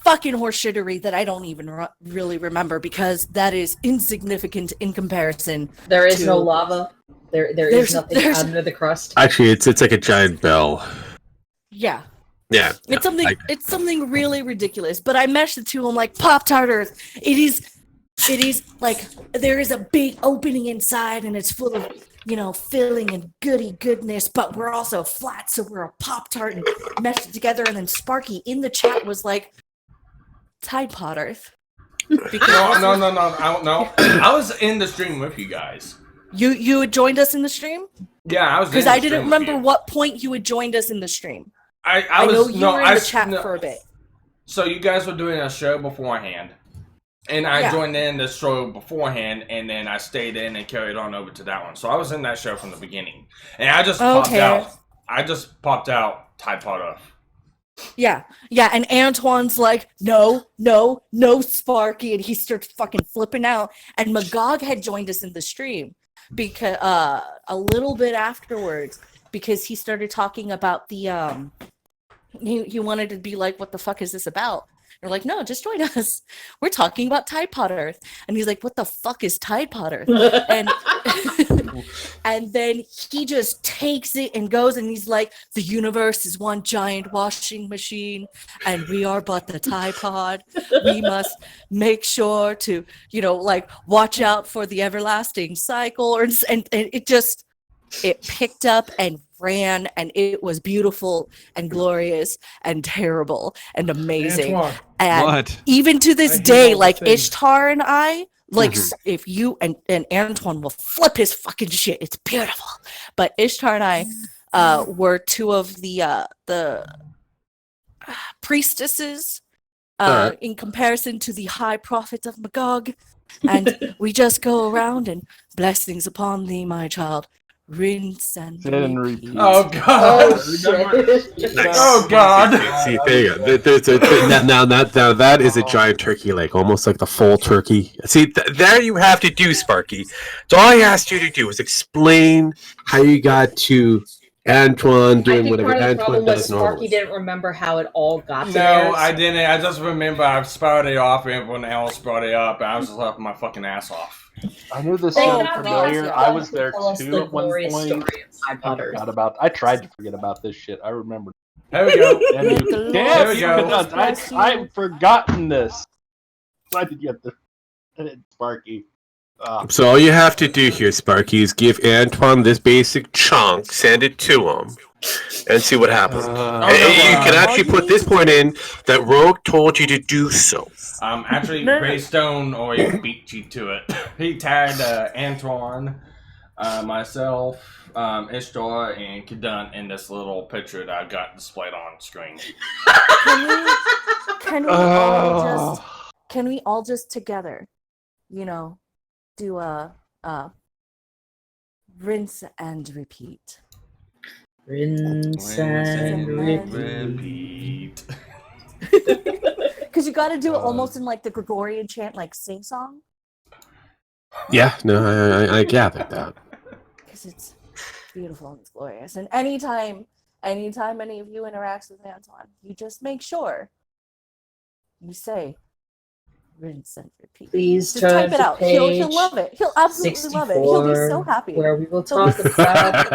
fucking horseshittery that I don't even really remember, because that is insignificant in comparison. There is no lava. There's nothing under the crust. Actually, it's like a giant bell. Yeah. Yeah. It's something really ridiculous. But I meshed the two. I'm like, Pop-Tart Earth. It is It is like there is a big opening inside, and it's full of, filling and goodness, but we're also flat, so we're a Pop-Tart and meshed together. And then Sparky in the chat was like, Tide Pod Earth. No. I was in the stream with you guys. You had joined us in the stream? Yeah, I was. Because I didn't remember what point you had joined us in the stream. I know was, you were in the chat for a bit. So you guys were doing a show beforehand, and I joined in the show beforehand, and then I stayed in and carried on over to that one. So I was in that show from the beginning, and I just popped out. I just popped out Tide Pod Earth. Yeah, and Antoine's like, no, Sparky, and he starts fucking flipping out. And Magog had joined us in the stream because a little bit afterwards, because he started talking about the he wanted to be like, what the fuck is this about? We're like, no, just join us. We're talking about Tide Pod Earth. And he's like, what the fuck is Tide Pod Earth? And and then he just takes it and goes, and he's like, the universe is one giant washing machine, and we are but the Tide Pod. We must make sure to, watch out for the everlasting cycle. And it picked up and ran, and it was beautiful and glorious and terrible and amazing. Antoine. And What? even to this I day, hear all like the things. Ishtar and I, if you and Antoine will flip his fucking shit, it's beautiful. But Ishtar and I were two of the priestesses in comparison to the high prophet of Magog, and we just go around and blessings upon thee, my child. Rinse and repeat. Oh God! Oh God! See, there you go. Now that is a giant turkey leg, almost like the full turkey. See, there you have to do, Sparky. So all I asked you to do was explain how you got to Antoine doing whatever Antoine does normally. Sparky didn't remember how it all got to there. No, I didn't. I just remember I sprouted it off, and everyone else brought it up, and I was just laughing my fucking ass off. I knew this sounded familiar. I was there too at one point. I tried to forget about this shit. I remember. There we go. There we go. I've forgotten this. Why did you have to, Sparky? So all you have to do here, Sparky, is give Antoine this basic chunk, send it to him, and see what happens. You can actually put this point in that Rogue told you to do so. Actually, Greystone already beat you to it. He tagged Antoine, myself, Ishtar, and Kadun in this little picture that I got displayed on screen. Can we all just together, do a rinse and repeat? Rinse and repeat. Because you got to do it almost in like the Gregorian chant, like sing song. Yeah, no, I gathered that. Because it's beautiful and it's glorious. And anytime any of you interact with Antoine, you just make sure you say rinse and repeat. Please just type it out. He'll love it. He'll absolutely love it. He'll be so happy. Where we will talk about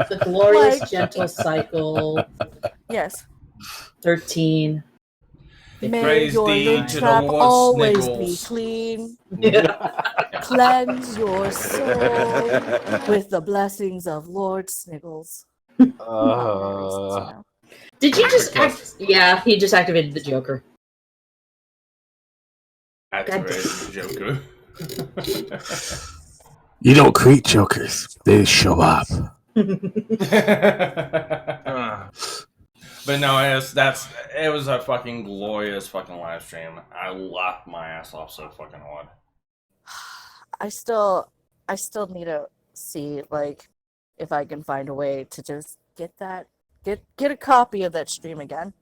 the glorious gentle cycle. Yes. 13. May your lid trap always be clean. Cleanse your soul with the blessings of Lord Sniggles. Did you just Yeah, he just activated the Joker. Activated the Joker. You don't create jokers; they just show up. But no, it was a fucking glorious fucking live stream. I laughed my ass off so fucking hard. I still need to see if I can find a way to just get a copy of that stream again.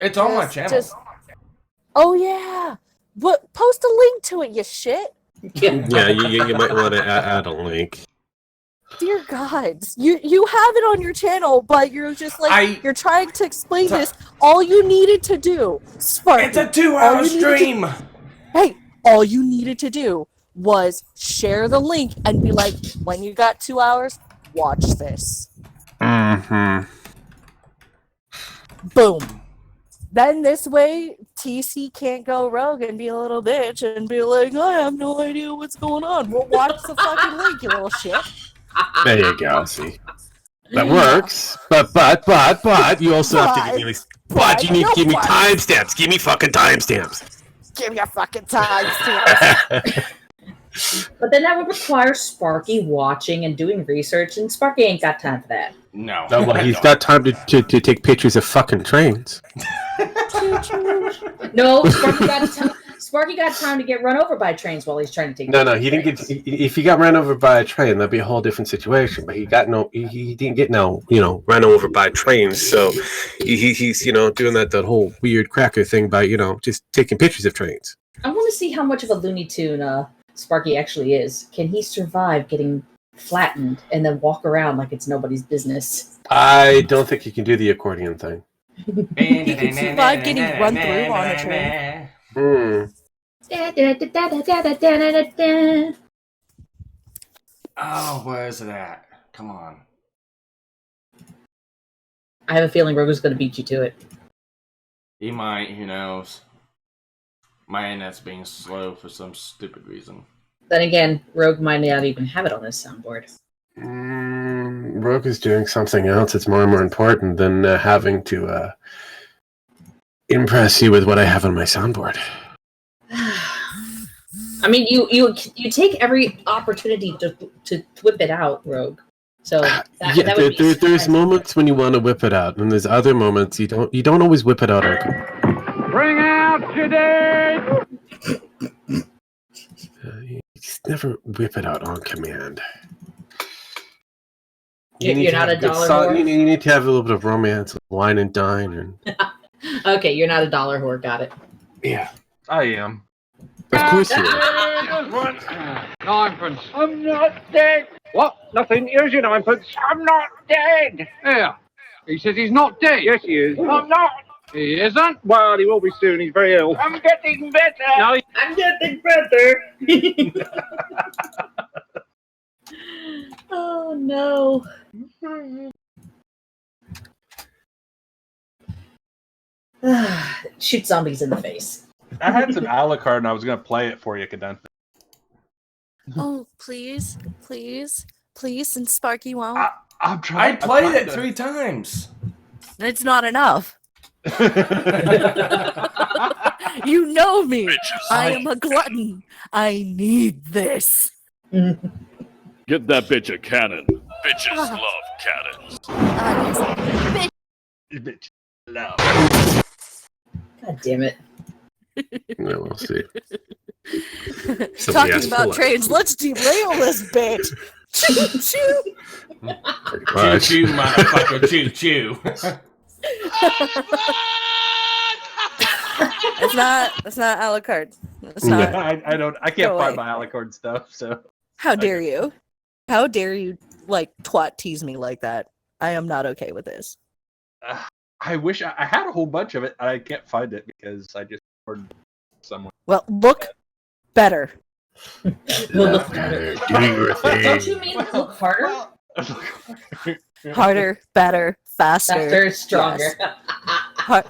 It's on my channel. Oh yeah, but post a link to it, you shit. Yeah, you might want to add a link. Dear God, you have it on your channel, but you're just you're trying to explain this. All you needed to do, Sparky. It's a 2-hour stream. Hey, all you needed to do was share the link and be like, when you got 2 hours, watch this. Mm-hmm. Boom. Then this way, TC can't go rogue and be a little bitch and be like, I have no idea what's going on. We'll watch the fucking link, you little shit. There you go. See, that works. But you also have to give me. But you need to give me timestamps. Give me fucking timestamps. Give me a fucking timestamp. But then that would require Sparky watching and doing research, and Sparky ain't got time for that. No. No, well, he's got time to take pictures of fucking trains. No, Sparky got time to get run over by trains while he's trying to take. No, he didn't get. If he got run over by a train, that'd be a whole different situation. But he didn't get run over by trains. So he's doing that whole weird cracker thing by just taking pictures of trains. I want to see how much of a Looney Tune Sparky actually is. Can he survive getting flattened and then walk around like it's nobody's business? I don't think he can do the accordion thing. He can survive getting run through on a train. Oh, where is it at? Come on. I have a feeling Rogue's going to beat you to it. He might, who knows. My internet's being slow for some stupid reason. Then again, Rogue might not even have it on his soundboard. Rogue is doing something else that's more and more important than having to impress you with what I have on my soundboard. I mean, you take every opportunity to whip it out, Rogue. So there's moments when you want to whip it out, and there's other moments you don't always whip it out. Bring out today. You just never whip it out on command. You're not a dollar whore? You need to have a little bit of romance, wine and dine, and. Okay, you're not a dollar whore. Got it. Yeah, I am. Of course you are. Ninepence. I'm not dead. What? Nothing. Here's your ninepence. I'm not dead. Yeah. He says he's not dead. Yes, he is. I'm not. He isn't? Well, he will be soon. He's very ill. I'm getting better. No, I'm getting better. Oh, no. Shoot zombies in the face. I had some Alucard and I was going to play it for you, Caden. Oh, please, and Sparky won't. I'm trying. I played it 3 times. It's not enough. You know me. I am a glutton. I need this. Get that bitch a cannon. Bitches love cannons. Bitch love. God damn it. Yeah, we'll see. Talking about trains, let's derail this bitch. Choo choo. Choo choo, motherfucker, choo choo. That's not Alucard. That's not. I can't find my Alucard stuff. So how dare you? How dare you twat tease me like that? I am not okay with this. I wish I had a whole bunch of it. I can't find it because I just ordered someone. Well, look better. Look better. Don't you mean look harder? Harder, better, faster, stronger. Yes.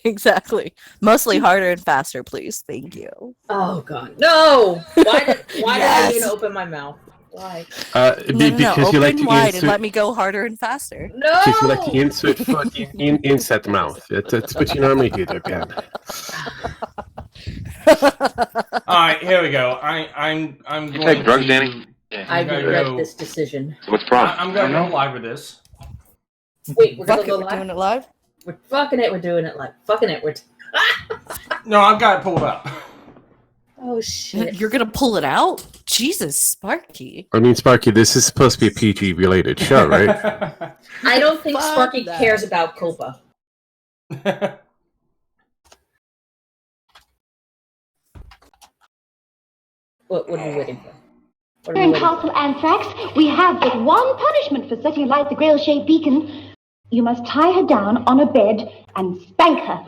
Exactly. Mostly harder and faster, please. Thank you. Oh God, no! Why did I even open my mouth? Why? Because you like to wide and let me go harder and faster. No. Because you like to insert foot inside the mouth. That's what you normally do, there, Pam. All right, here we go. I'm going. You take drugs, Danny? I regret this decision. So what's the problem? I'm going to go live with this. Wait, we're gonna go We're live. doing it live. We're fucking it. We're doing it live. Fucking it. No, I've got it pulled up. Oh shit! You're gonna pull it out? Jesus, Sparky. I mean, Sparky, this is supposed to be a PG-related show, right? I don't think Sparky cares about Copa. What are we waiting for? In Castle Anthrax, we have but one punishment for setting alight the grail-shaped beacon. You must tie her down on a bed and spank her.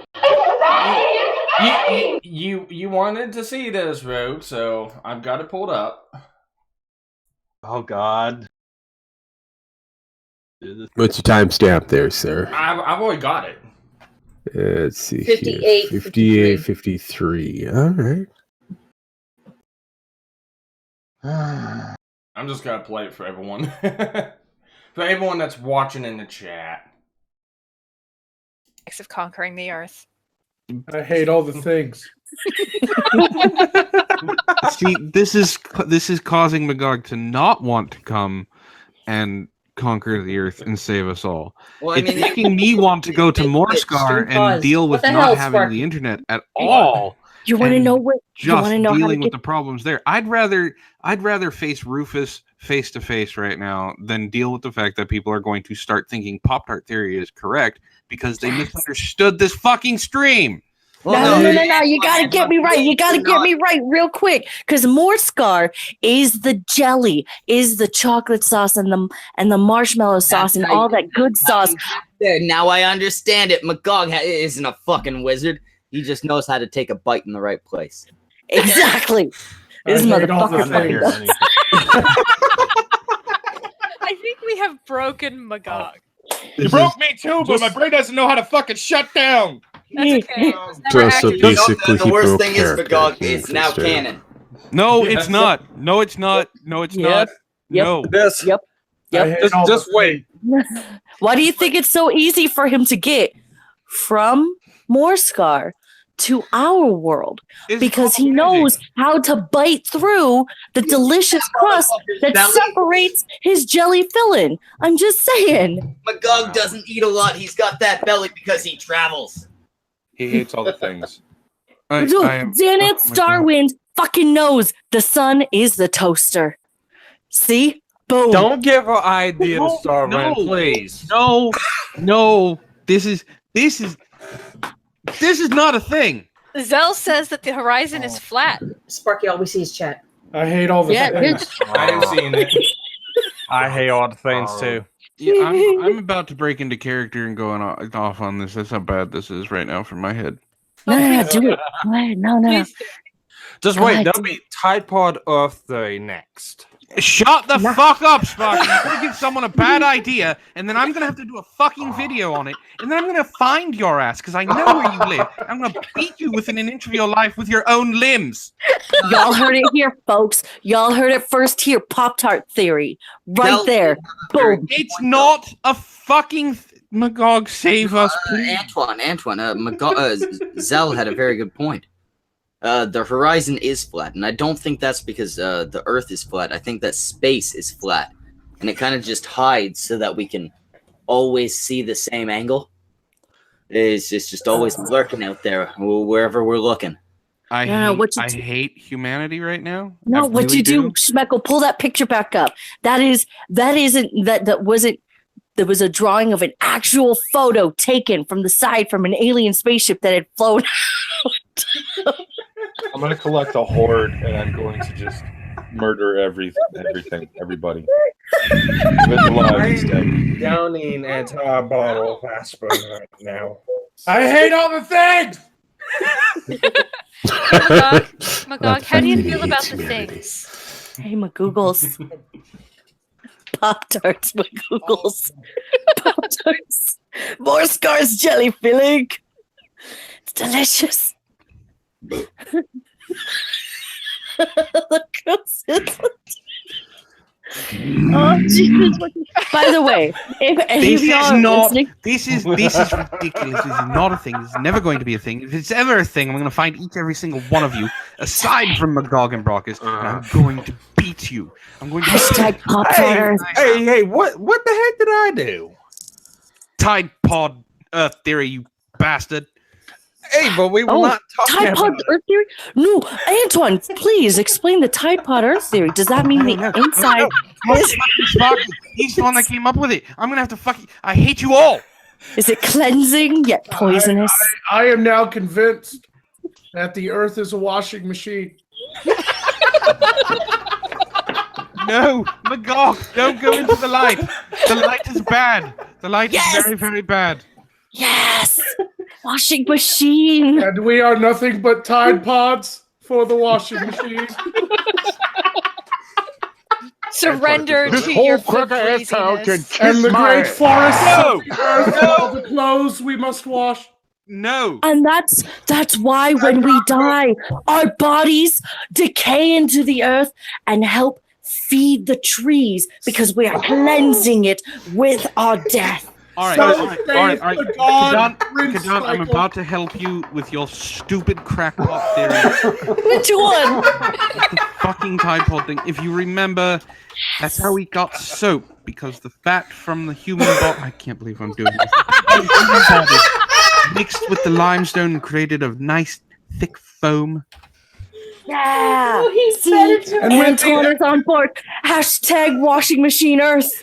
You wanted to see this, Rogue, so I've got it pulled up. Oh God. What's your timestamp there, sir? I've already got it. Let's see. 58, 58, 53. All right. I'm just gonna play it for everyone. For everyone that's watching in the chat. Of conquering the earth. I hate all the things. See, this is causing Magog to not want to come and conquer the earth and save us all. Well, It's making me want to go to Morscar and deal with not having the internet at all. You want to know what? You Just want to know how to dealing with get the problems there. I'd rather face Rufus face to face right now than deal with the fact that people are going to start thinking Pop-Tart theory is correct because they misunderstood this fucking stream. No. You gotta get me right. You gotta get me right real quick. Because Morscar is the jelly, is the chocolate sauce and the marshmallow sauce and all that good sauce. Now I understand it. Magog isn't a fucking wizard. He just knows how to take a bite in the right place. Exactly. This motherfucker. I think we have broken Magog. You broke me too, but my brain doesn't know how to fucking shut down. That's okay. So basically, the worst thing is Magog is now canon. No, it's not. No, it's not. No, it's not. No. Yep. Just wait. Why do you think it's so easy for him to get from Morscar to our world? Because he knows how to bite through the delicious crust that separates his jelly filling. I'm just saying. Magog doesn't eat a lot. He's got that belly because he travels. He hates all the things. Janet Starwind fucking knows the sun is the toaster. See? Boom. Don't give her idea to Starwind, please. No. This is not a thing. Zell says that the horizon is flat. Sparky always sees chat. I hate all the things. I am seeing it. I hate all the things too. Yeah, I'm about to break into character and going off on this. That's how bad this is right now for my head. No, do it. No. Just wait, there'll be Tide Pod Earth Day next. Shut the fuck up, Sparky. You're gonna give someone a bad idea, and then I'm gonna have to do a fucking video on it, and then I'm gonna find your ass because I know where you live. I'm gonna beat you within an inch of your life with your own limbs. Y'all heard it here, folks. Y'all heard it first here. Pop-Tart theory, right there. Boom. It's not a fucking Magog. Save us, please. Antoine. Magog. Zell had a very good point. The horizon is flat, and I don't think that's because the Earth is flat. I think that space is flat, and it kind of just hides so that we can always see the same angle. It's just always lurking out there wherever we're looking. I hate humanity right now. No, what you do, Schmeckle, pull that picture back up. That wasn't. There was a drawing of an actual photo taken from the side from an alien spaceship that had flown out. I'm going to collect a horde, and I'm going to just murder everything, everybody. I'm downing an entire bottle of aspirin right now. I hate all the things! Magog, how do you feel about the things? Hey, Magoogles. Pop-Tarts, Magoogles. Pop-Tarts. Morscar's jelly filling. It's delicious. Oh Jesus! By the way, if any of y'all are listening, this is ridiculous. This is not a thing. This is never going to be a thing. If it's ever a thing, I'm going to find every single one of you, aside from Magog and Brockus, and I'm going to beat you. I'm going to hashtag Pop-Tart. Hey! What the heck did I do? Tide Pod Earth Theory, you bastard. Hey, but we were not talking Tide Pod Earth Theory? No, Antoine, please explain the Tide Pod Earth Theory. Does that mean the inside? Sparky, he's the one that came up with it. I'm gonna have to I hate you all. Is it cleansing yet poisonous? I am now convinced that the Earth is a washing machine. No, Magog, don't go into the light. The light is bad. The light is very, very bad. Yes! Washing machine! And we are nothing but Tide Pods for the washing machine. Surrender to your craziness. And the great forest of the clothes we must wash. No. And that's why when we die, our bodies decay into the earth and help feed the trees because we are cleansing it with our death. All right. Kadan, I'm about to help you with your stupid crackpot theory. Which one? The fucking Tide Pod thing. If you remember, that's how we got soap, because the fat from the human body... I can't believe I'm doing this. Mixed with the limestone and created a nice, thick foam. Yeah. Oh, he said it to me. Anton is on board. Hashtag washing machine earth.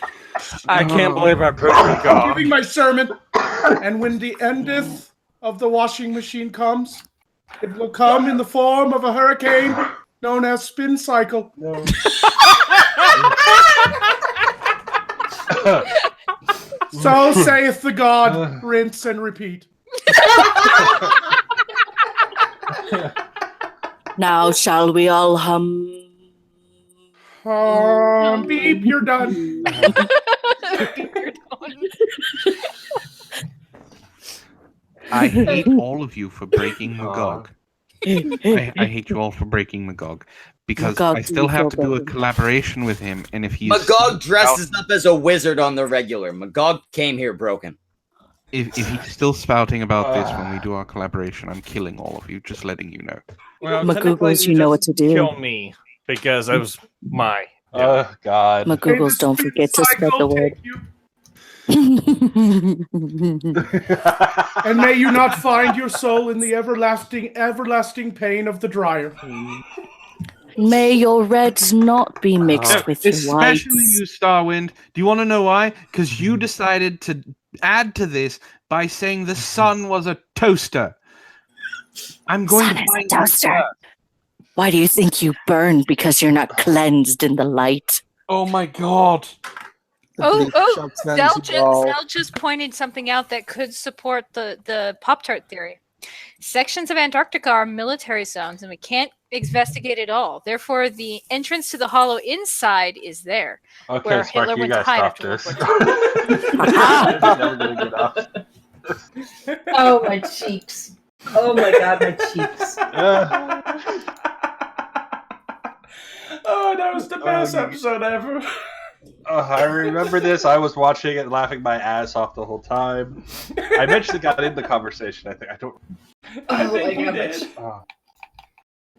I can't believe I proved it, I'm God. giving my sermon, and when the endeth of the washing machine comes, it will come in the form of a hurricane known as spin cycle. So saith the God, rinse and repeat. Now shall we all hum? Beep, you're done. I hate all of you for breaking Magog. I hate you all for breaking Magog. Because Magog I still have to do a broken. collaboration with him, and if he's... Magog dresses up as a wizard on the regular. Magog came here broken. If he's still spouting about this when we do our collaboration, I'm killing all of you, just letting you know. Well, Magoogles, you know what to do. Kill me because it was my. Oh God. Magoogles, don't forget to spread the word. And may you not find your soul in the everlasting pain of the dryer. May your reds not be mixed with your whites. Especially you, Starwind. Do you want to know why? Because you decided to add to this by saying the sun was a toaster. I'm going Sun to is a find toaster. Why do you think you burn? Because you're not cleansed in the light. Oh my God. Zell just pointed something out that could support the Pop-Tart theory. Sections of Antarctica are military zones, and we can't investigate it all. Therefore, the entrance to the hollow inside is there, Okay, where Sparky, Hitler you went to gotta hide stop after this. World War II. Never gonna get off. Oh, my cheeks. Oh, my God, my cheeks. Oh, that was the best episode ever. I remember this. I was watching it and laughing my ass off the whole time. I eventually got in the conversation. I think I don't. I think you did. It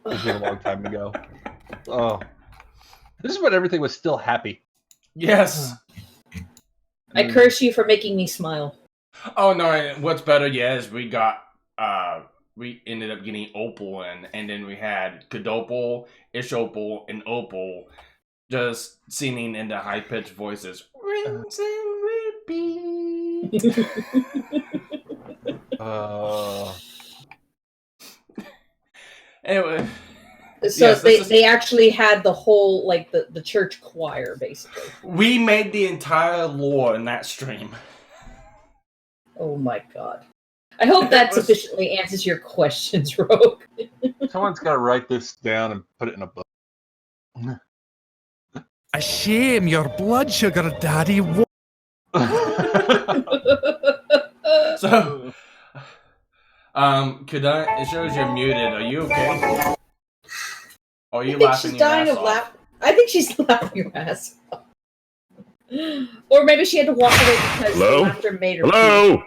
was a long time ago. Oh, this is when everything was still happy. Yes. I curse you for making me smile. Oh no! What's better? Is we got we ended up getting Opal and then we had Kadopal, Ishopal, and Opal just singing in the high pitched voices. Rinse and repeat. Anyway. So they actually had the whole, like, the church choir, basically. We made the entire lore in that stream. Oh my God. I hope that sufficiently answers your questions, Rogue. Someone's got to write this down and put it in a book. A shame your blood sugar daddy So, it shows you're muted. Are you okay? Or are you laughing your ass off? I think she's laughing her ass off. Or maybe she had to walk away because laughter made her. Hello?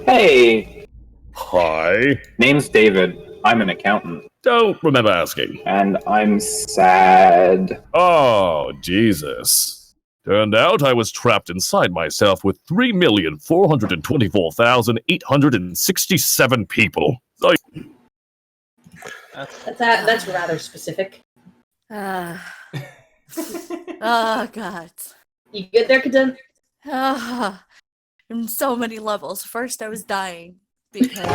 Hey. Hi. Name's David. I'm an accountant. Don't remember asking. And I'm sad. Oh, Jesus. Turned out I was trapped inside myself with 3,424,867 people. That's rather specific. Oh, God. You good there, Kaden? In so many levels. First, I was dying because...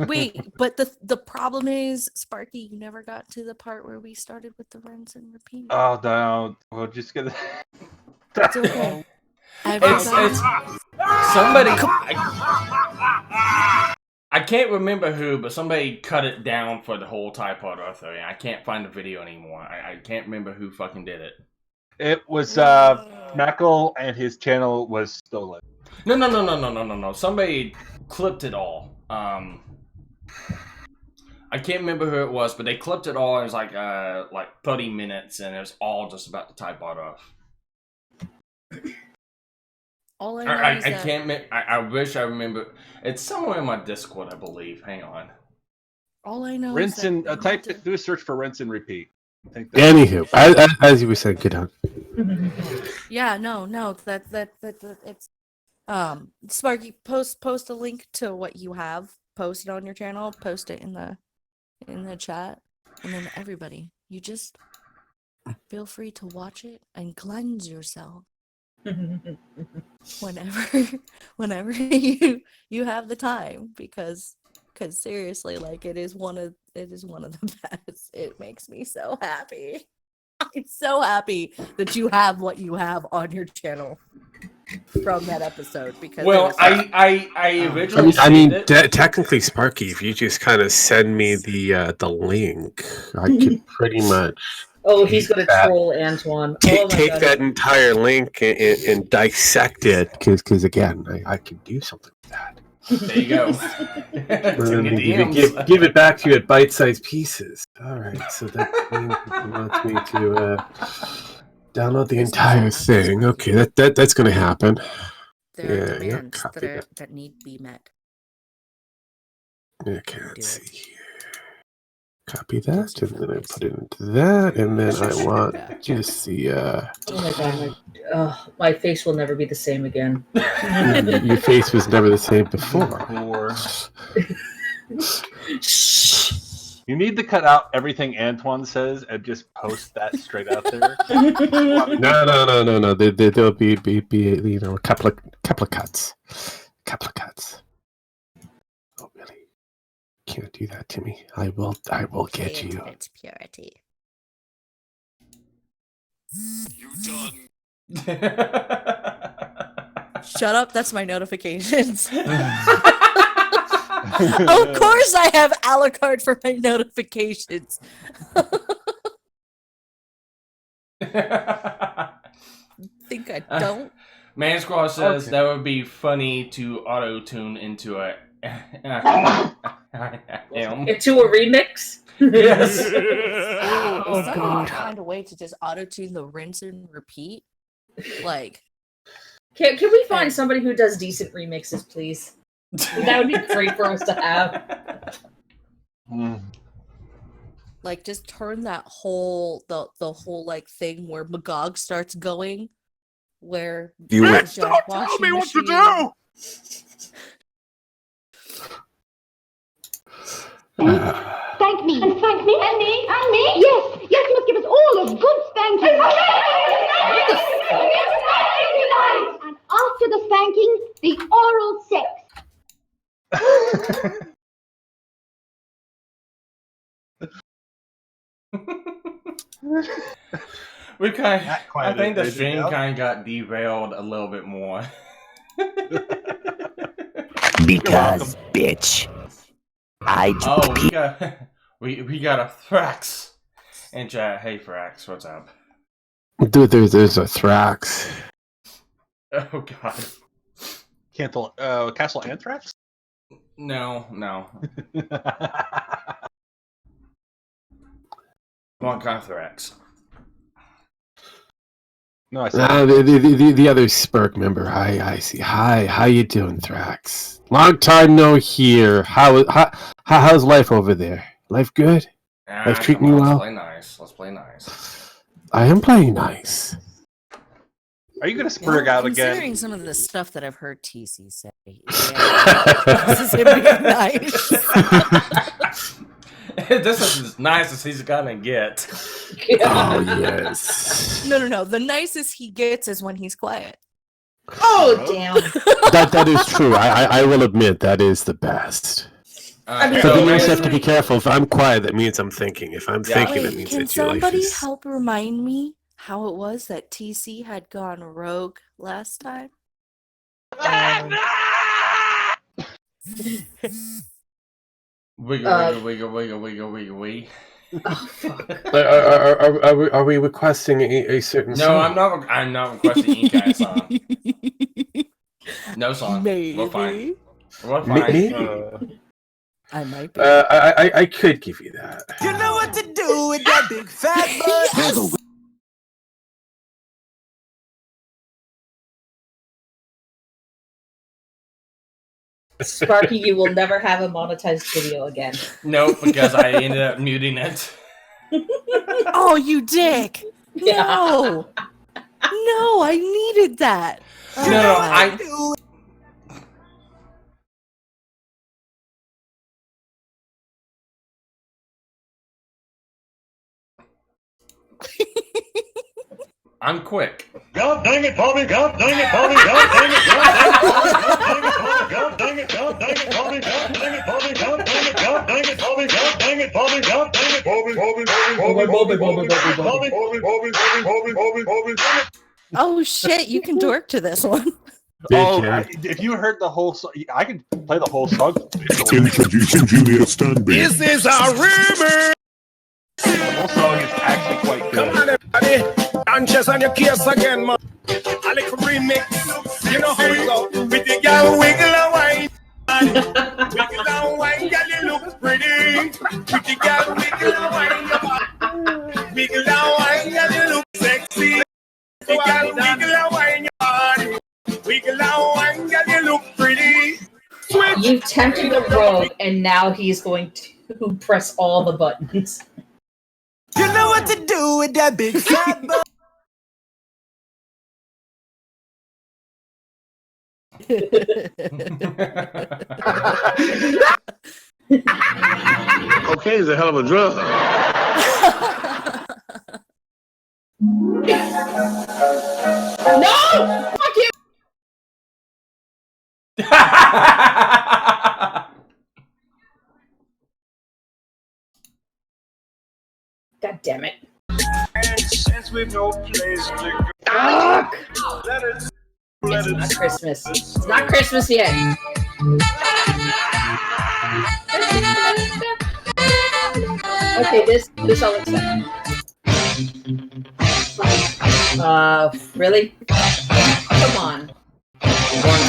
Wait, but the problem is, Sparky, you never got to the part where we started with the rinse and repeat. Oh, no. We're just going to... It's okay. It's somebody... I can't remember who, but somebody cut it down for the whole Typod Arthur. I can't find the video anymore. I can't remember who fucking did it. It was Mackle, and his channel was stolen. No. Somebody clipped it all. I can't remember who it was, but they clipped it all. It was like 30 minutes, and it was all just about the Tide Pod off. All I know is I that... can't. I wish I remember. It's somewhere in my Discord, I believe. Hang on. All I know Rinse is and that do a search for rinse and repeat. I think Anywho, as you were saying, get on. Yeah, no, that it's Sparky, post a link to what you have posted on your channel, post it in the chat, and then everybody, you just feel free to watch it and cleanse yourself whenever you have the time, because seriously, like, it is one of the best. It makes me so happy. I'm so happy that you have what you have on your channel from that episode, because I originally technically, Sparky, if you just kind of send me the link, I could pretty much. Oh, he's gonna troll Antoine. Take that entire link and dissect it, because again, I can do something with that. There you go. give it back to you at bite-sized pieces. All right, so that means it wants me to download the entire thing. Okay, that's going to happen. There are demands that need to be met. Okay, let's see here. Copy that, and then I put it into that, and then I want just the. Oh my god, my face will never be the same again. Your face was never the same before. You need to cut out everything Antoine says and just post that straight out there. No. There'll be a couple of cuts. Oh really? Can't do that to me. I will get you. It's purity. You done? Shut up, that's my notifications. Of course I have a la carte for my notifications. Think I don't? Man Squaw says that would be funny to auto-tune into a into a remix? Yes. Oh god. Find a way to just auto-tune the rinse and repeat. Like, can we find somebody who does decent remixes, please? That would be great for us to have. Like, just turn that whole the whole like thing where Magog starts going, where Stop telling me what to do. Thank me. And thank me. And me. And me. Yes. Yes, you must give us all a good spanking. And after the spanking, the oral sex. I think the stream kind of got derailed a little bit more. Because, bitch. We got a Thrax in chat. Hey Thrax, what's up? Dude, there's a Thrax. Oh god. Castle Anthrax? No. One kind of Thrax. No, I said the other Spurk member. I see. Hi, how you doing, Thrax? Long time no hear. How's life over there? Life good? Life treating you well? Let's play nice. I am playing nice. Are you gonna Spurg out again? Considering some of the stuff that I've heard TC say, this is gonna be nice. This is as nice as he's gonna get. Oh yes. No. The nicest he gets is when he's quiet. Oh damn. That is true. I will admit that is the best. But then you also have to be careful. If I'm quiet, that means I'm thinking. If I'm thinking, that means that your life somebody is... help remind me how it was that TC had gone rogue last time? Wiggle. Oh, fuck. Are we requesting a certain No, song? I'm not requesting Inkai song. No song. Maybe. We're fine. We're Maybe. fine. I might be. I could give you that. You know what to do with that big fat butt. Yes! Sparky, you will never have a monetized video again. Nope, because I ended up muting it. Oh, you dick! No! No, I needed that. No, I. I'm quick. God dang it, Bobby! God dang it, Bobby! God dang it! God dang it! God dang it, Bobby! God dang it, Bobby! God dang it! God dang it, Bobby! God dang it, Bobby! God dang it, Bobby! Oh shit, you can dork to this one. If you heard the whole song, I can play the whole song. Introducing Julia Stanby. This is our remix. The whole song is actually quite good. Come on, everybody. Anxious on your case again, man. A little remix. You know how it go. With the girl wiggle and wine. Wiggle and wine, girl, you look pretty. With the girl wiggle and wine, wiggle and wine, girl, you look sexy. With the girl wiggle and wine, your body. Wiggle and wine, girl, you look pretty. You tempted the rogue, and now he's going to press all the buttons. You know what to do with that big fat butt. Cocaine is a hell of a drug. No! Fuck you! God damn it. Since we've no place to go. Fuck! It's not Christmas. It's not Christmas yet. Okay, this I'll accept. Really? Come on. 1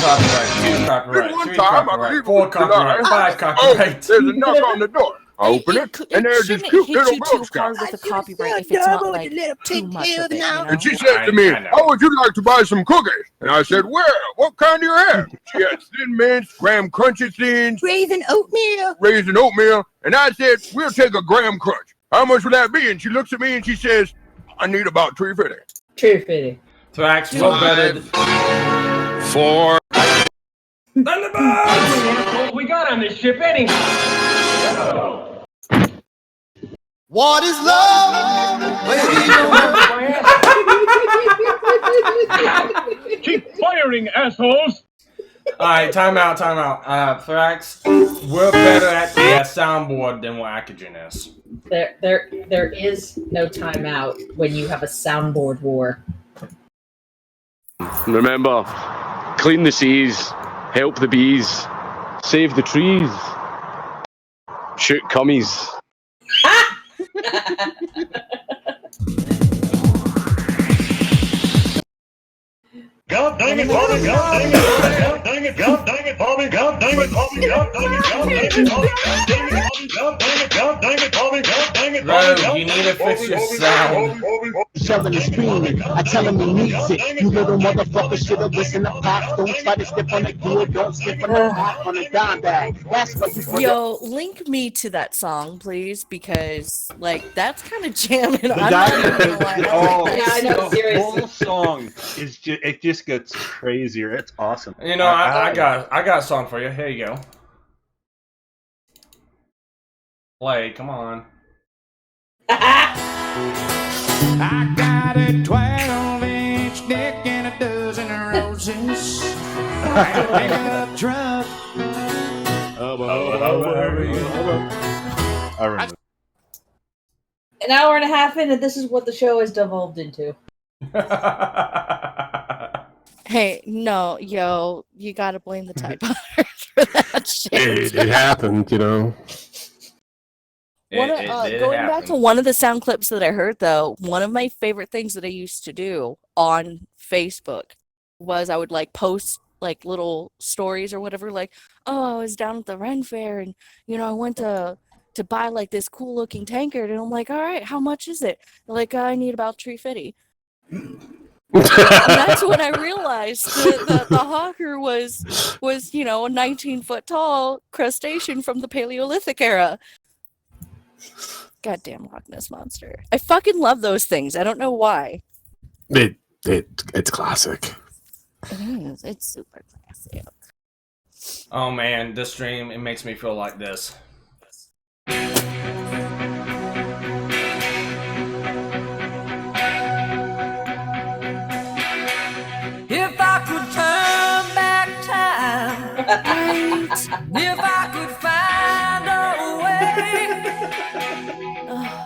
copyright, 2 copyright, 3 copyright, 4 copyright, 5 copyright. There's a knock on the door. I open it, and there's this cute little Girl Scout. With a copyright if it's not like too much of it, you know? And she said to me, "How would you like to buy some cookies?" And I said, "Well, what kind do you have?" She had Thin Mints, Graham Crunchy Thins, Raisin oatmeal. Raisin Oatmeal. And I said, "We'll take a Graham Crunch. How much would that be?" And she looks at me and she says, "I need about $3.50. $3.50. Thrax, well betted. 4. Thunderbolts! We got on this ship anyhow. What is love? Keep firing, assholes! Alright, time out. Thrax, we're better at the soundboard than what Akagen is. There is no timeout when you have a soundboard war. Remember, clean the seas, help the bees, save the trees, shoot cummies. God dang it, Bobby! God dang it, Bobby! God dang it, God dang it, Bobby! God dang it, Bobby! God dang it, God dang it, Bobby! God dang it, God dang it, Bobby! God dang it, Bobby! Rogue, you need to fix your sound. Shelling and screaming, I tell him he needs it. You little motherfucker should've listened to Pops. Don't try to step on the gear, don't step on the pop on the dime bag. That's what you Yo, link me to that song, please, because like that's kind of jamming. The I'm not even gonna lie. Yeah, I know, the seriously. whole song is it just gets crazier. It's awesome. You know, I got a song for you. Here you go. Play, come on. I got a 12-inch dick and a dozen roses. I'm picking up drunk. I remember. An hour and a half in, and this is what the show has devolved into. Hey, no, yo, you gotta blame the typo for that shit. It happened, you know. Going back to one of the sound clips that I heard, though, one of my favorite things that I used to do on Facebook was I would like post like little stories or whatever, like, oh, I was down at the Ren Fair and I went to buy like this cool looking tankard, and I'm like, all right, how much is it? They're like, I need about $350. And that's when I realized the hawker was a 19-foot tall crustacean from the Paleolithic era. Goddamn Loch Ness Monster. I fucking love those things. I don't know why. It's classic. It is. It's super classic. Oh man, this stream, it makes me feel like this. If I could turn back time, if I could find a way,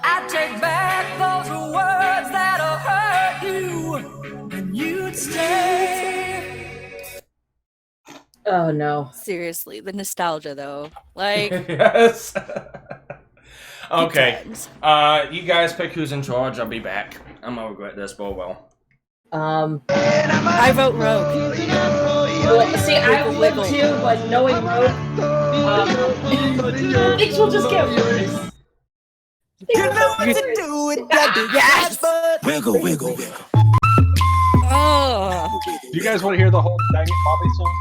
I'd take back those words that'll hurt you, and you'd stay. Oh no. Seriously, the nostalgia though. Like yes. Okay. You guys pick who's in charge. I'll be back. I'm gonna regret this, but well. I vote Rogue. Well, see, I would too, but knowing Rogue, things will just get worse. You know what to do with that big ass. Wiggle, wiggle, wiggle. Oh. Do you guys want to hear the whole Dang It Bobby song?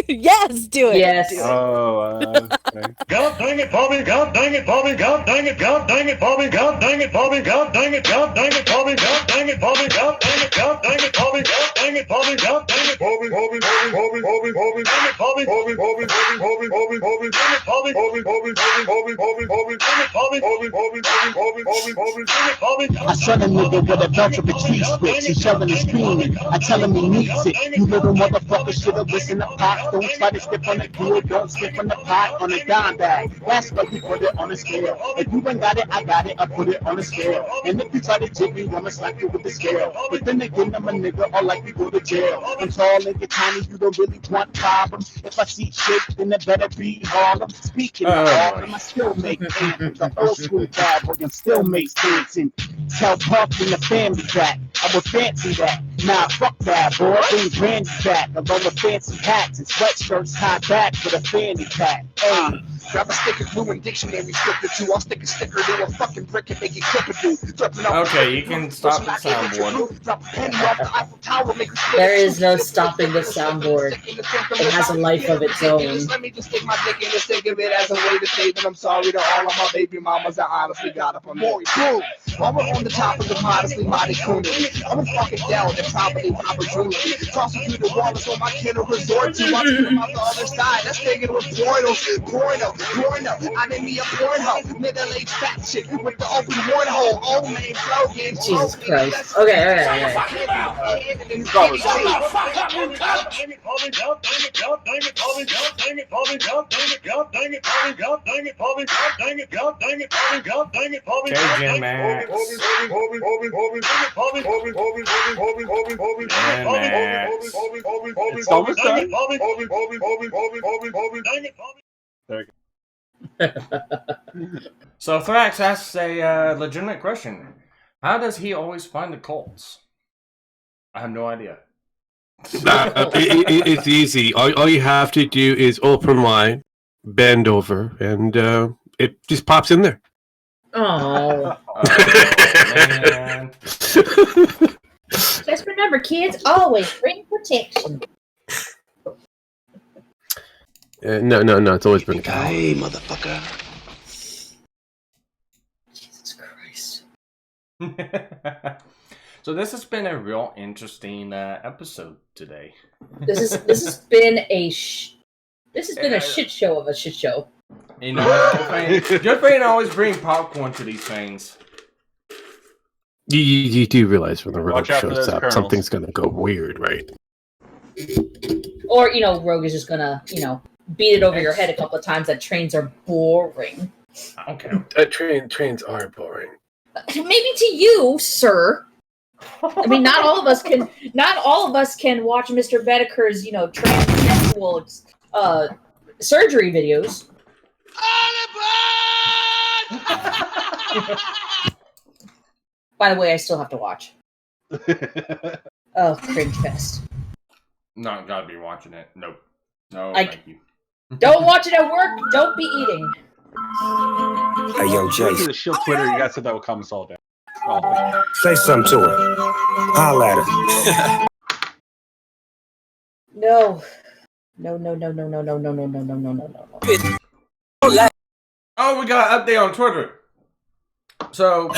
Yes, do it. Yes. Oh, okay. God dang it, Bobby, God dang it, Bobby, God dang it, God dang it, Bobby, God dang it, Bobby, God dang it, God dang it, Bobby, God dang it, Bobby, God dang it, God dang it, Bobby, God dang it, Bobby, God dang it, Bobby, Bobby, Bobby, Bobby, Bobby, Bobby, dang it, Bobby, Bobby, Bobby, Bobby, Bobby, Bobby, Bobby, dang it, Bobby, Bobby, Bobby, Bobby, Bobby, Bobby, Bobby, dang it, Bobby, Bobby, Bobby, Bobby, Bobby, Bobby, Bobby, dang it, Bobby. I send a nigga with a bunch of tree switch. He's yelling and screaming. I tell him he needs it. You little motherfucker should've listened to Pop. Don't try to step on the grill. Don't skip on the pot on a dime bag. That's why we put it on a scale. If you ain't got it, I got it. I put it on a scale. And if you try to jig me, I'ma slap you with the scale. But then again, I'm a nigga, all like we go to jail. I'm tall and get tiny. You don't really want problems. If I see shit, then it better be Harlem. Speaking of Harlem, I still make things. The old school bad boy and still make things. And tell Puff in the family back. I would fancy that. Nah, fuck that, boy. Bring brandy back. Along with fancy hats and sweatshirts, high back with a fanny pack. Hey. Grab a sticker, glue, and dictionary, flip it too. I'll stick a sticker to a fucking brick and make it clip it, dude. Okay, you can stop the soundboard. There is no stopping the soundboard. It has a life of its own. Let me just stick my dick in the stick of it as a way to say that I'm sorry to all of my baby mamas that honestly got up on me. Boom! While we're on the top of the modestly mighty community, I'm a fucking down and probably opportunity. Tossing through the wall is what my kid will resort to. I'm sitting on the other side. That's thinking with porno. I need me a porno. Middle-aged fat chick with the open warthole. Old man slogan. Jesus Christ. Okay. Jen Max. It's almost done. There you go. So Thrax asks a legitimate question. How does he always find the cults? I have no idea. It's easy. All you have to do is open wide, bend over, and it just pops in there. Oh. Man. Just remember, kids, always bring protection. No. It's always been. Hey, motherfucker. Jesus Christ. So this has been a real interesting episode today. This has been a shit show of a shit show. You know, just being always bring popcorn to these things. You do realize when the Rogue Watch out for shows those up, kernels. something's gonna go weird, right? Or, Rogue is just gonna, beat it over your head a couple of times that trains are boring. Okay. Trains are boring. Maybe to you, sir. I mean, not all of us can watch Mr. Bedeker's, transsexual surgery videos. By the way, I still have to watch. Oh, cringe fest. Not gotta be watching it. Nope. No, Like- thank you. Don't watch it at work. Don't be eating. Hey, yo, Jay. The shield Twitter, you guys said that will calm us all down. Oh. Say something to her. Holla at her. No. No, no, no, no, no, no, no, no, no, no, no, no, no. Oh, we got an update on Twitter. So,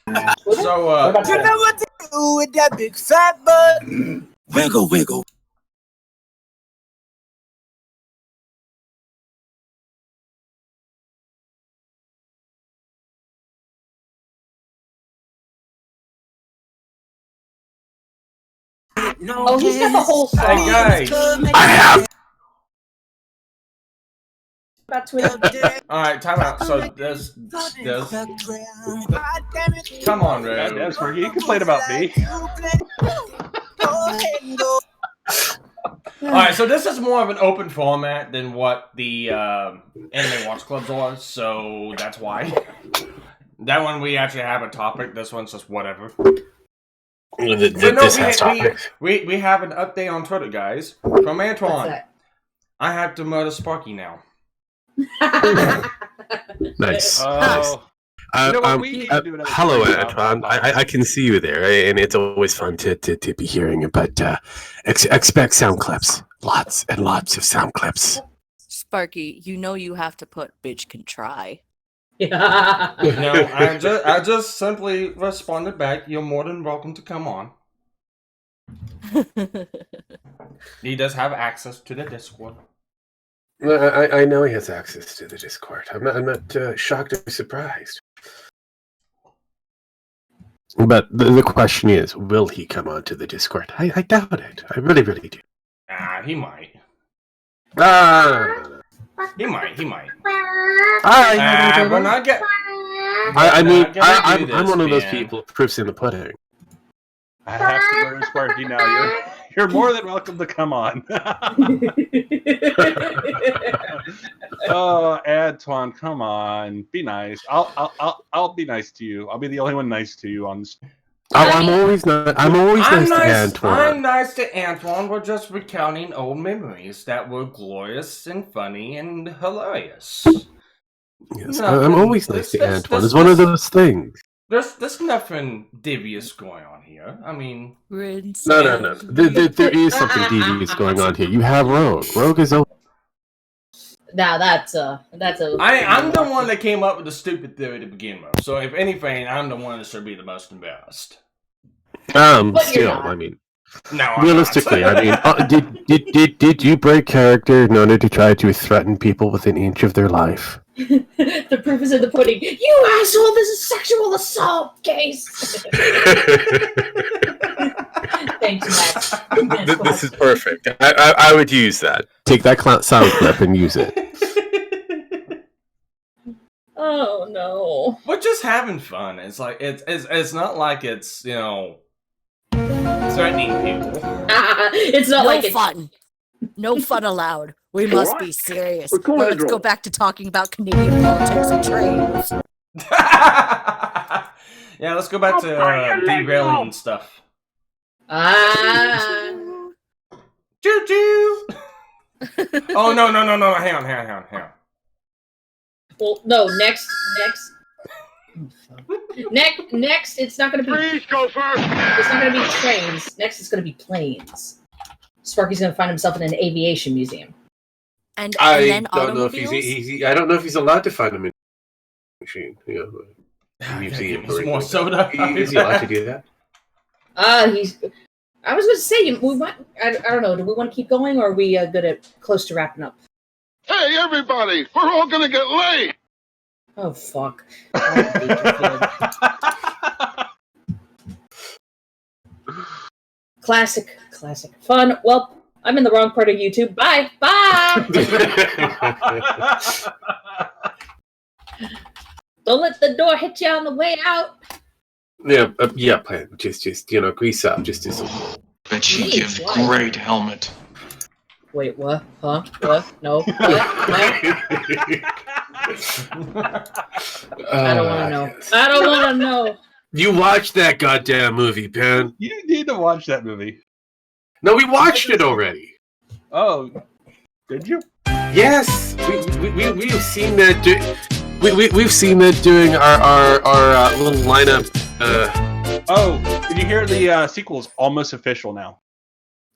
You know what to do with that big fat butt. Wiggle, wiggle. Oh, he's got the whole song. Hey guys, I have. About Twitter. All right, time out. So this. Come on, Ray. Yeah, Sparky, you complain about me. All right, so this is more of an open format than what the Anime Watch Clubs are, so that's why. That one we actually have a topic. This one's just whatever. This has topics. We have an update on Twitter, guys, from Antoine. I have to murder Sparky now. Nice. Oh. nice. You know what, we need to do another Hello, stream Antoine. I can see you there, and it's always fun to be hearing. But expect sound clips, lots and lots of sound clips. Sparky, you know you have to put "bitch can try." No, I just simply responded back. You're more than welcome to come on. He does have access to the Discord. I know he has access to the Discord. I'm not shocked or surprised. But the question is, will he come onto the Discord? I doubt it. I really, really do. He might. He might. We're not get. I'm one of those people. Proof's in the pudding. I have to murder Sparky now. You're more than welcome to come on. Oh, Antoine, come on, be nice. I'll be nice to you. I'll be the only one nice to you on this. I'm always nice to Antoine. I'm nice to Antoine. We're just recounting old memories that were glorious and funny and hilarious. Yes, I'm always nice to Antoine. It's one of those things. There's nothing devious going on here. I mean, No. There is something devious going on here. You have Rogue. Rogue is over. Now that's a. I'm the one that came up with the stupid theory to begin with. So if anything, I'm the one that should be the most embarrassed. Still, I mean, no. Realistically, I mean, did you break character in order to try to threaten people within an inch of their life? The proof is in the pudding. You asshole! This is a sexual assault case. Thanks, Matt. This is perfect. I would use that. Take that sound clip and use it. Oh no! We're just having fun. It's like it's not like it's threatening people. It's not like fun. No fun allowed. We must be serious. Let's go back to talking about Canadian politics and trains. Yeah, let's go back to derailing stuff. Choo choo. Oh no! Hang on. Well, no. Next. Next, it's not going to be. Please go first. It's not going to be trains. Next, it's going to be planes. Sparky's going to find himself in an aviation museum. And I then don't know if I don't know if he's allowed to find him in machine. Museum. More soda. Is he allowed to do that? He's. I was going to say we might. I don't know. Do we want to keep going, or are we close to wrapping up? Hey, everybody! We're all gonna get late. Oh fuck! Classic fun. Well, I'm in the wrong part of YouTube. Bye. Don't let the door hit you on the way out. Yeah, plan. Just grease up. Just do something. Bet she gives great helmet. Wait, what? Huh? What? No. What? No. I don't want to know. I don't want to know. You watched that goddamn movie, Pen. You need to watch that movie. No, we watched it already. Oh, did you? Yes, we've seen that. We've seen that during our little lineup. Oh, did you hear the sequel's almost official now?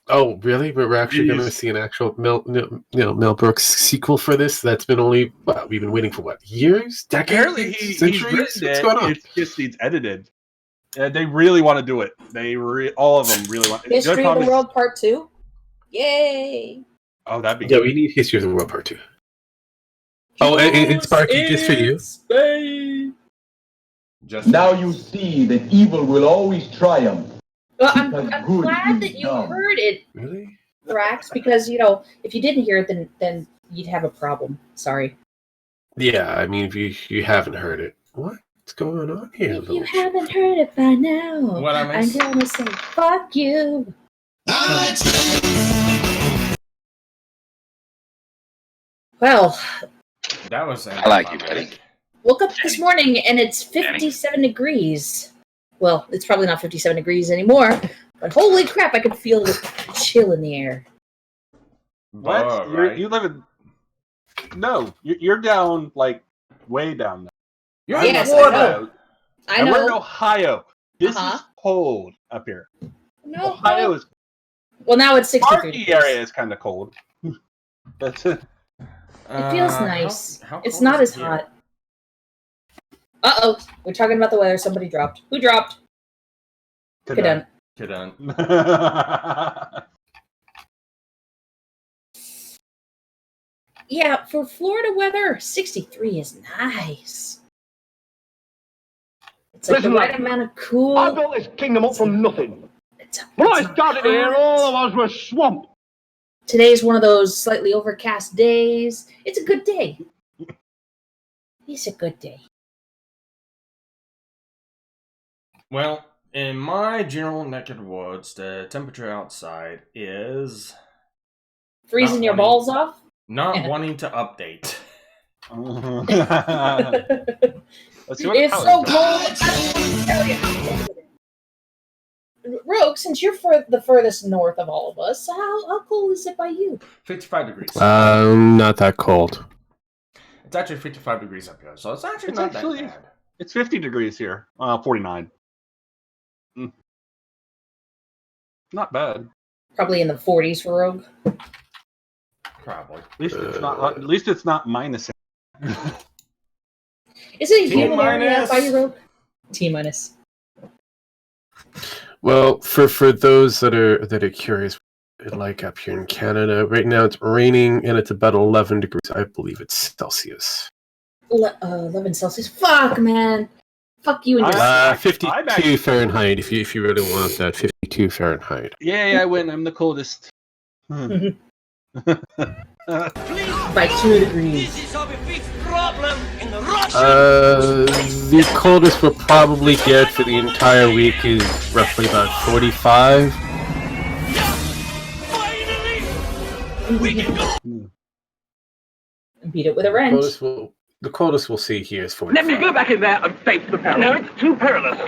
Oh, really? We're actually going to see an actual Mel Brooks sequel for this. That's been we've been waiting for what, years, decades, Apparently he's written What's it. going on? It just needs edited. They really want to do it. all of them really want. History of the World Part 2. Yay! Oh, that'd be Yeah, good. we need History of the World Part 2. Oh, and Sparky, just for you. Now you see that evil will always triumph. Well, I'm glad that you heard it, really, Thrax, because if you didn't hear it, then you'd have a problem. Sorry. Yeah, I mean, if you haven't heard it, what's going on here? If you haven't heard it by now, What I I'm missed? gonna say fuck you. Well, That was. I like you, Betty. woke up this morning and it's 57 degrees. Well, it's probably not 57 degrees anymore, but holy crap, I could feel the chill in the air. What? Oh, You're- right. You live in? No, you're down like way down there. You're in Florida. I know. We're in Ohio. This Uh-huh. is cold up here. No. Ohio is. Well, now it's 63 Sparky degrees. area is kind of cold. That's it. It feels nice. how It's cold not is as it here? hot. Uh-oh. We're talking about the weather. Somebody dropped. Who dropped? Kadun. Yeah, for Florida weather, 63 is nice. It's like the right amount of cool. I built this kingdom up from nothing. When I started here, all of us were swamp. Today's one of those slightly overcast days. It's a good day. It's a good day. Well, in my general neck of the woods, the temperature outside is Freezing not your wanting- balls off? Not Yeah. wanting to update. Let's see what It's the so colors cold. Rogue, since you're the furthest north of all of us, how cold is it by you? 55 degrees. Not that cold. It's actually 55 degrees up here, so it's actually It's not actually that bad. it's 50 degrees here. 49. Not bad. Probably in the 40s for Rogue. Probably. At least it's not. At least it's not minus. Is it a T humid area minus. by you, Rogue? T minus. Well, for those that are curious, like up here in Canada, right now it's raining and it's about 11 degrees. I believe it's Celsius. 11 Celsius. Fuck, man. Fuck you and your 52 Fahrenheit. If you really want that, 52 Fahrenheit. Yay! I win. I'm the coldest. by 2 degrees. The coldest we'll probably get for the entire week is roughly about 45. Beat it with a wrench. The coldest we'll see here is 45. Let me go back in there and face the peril. No, it's too perilous.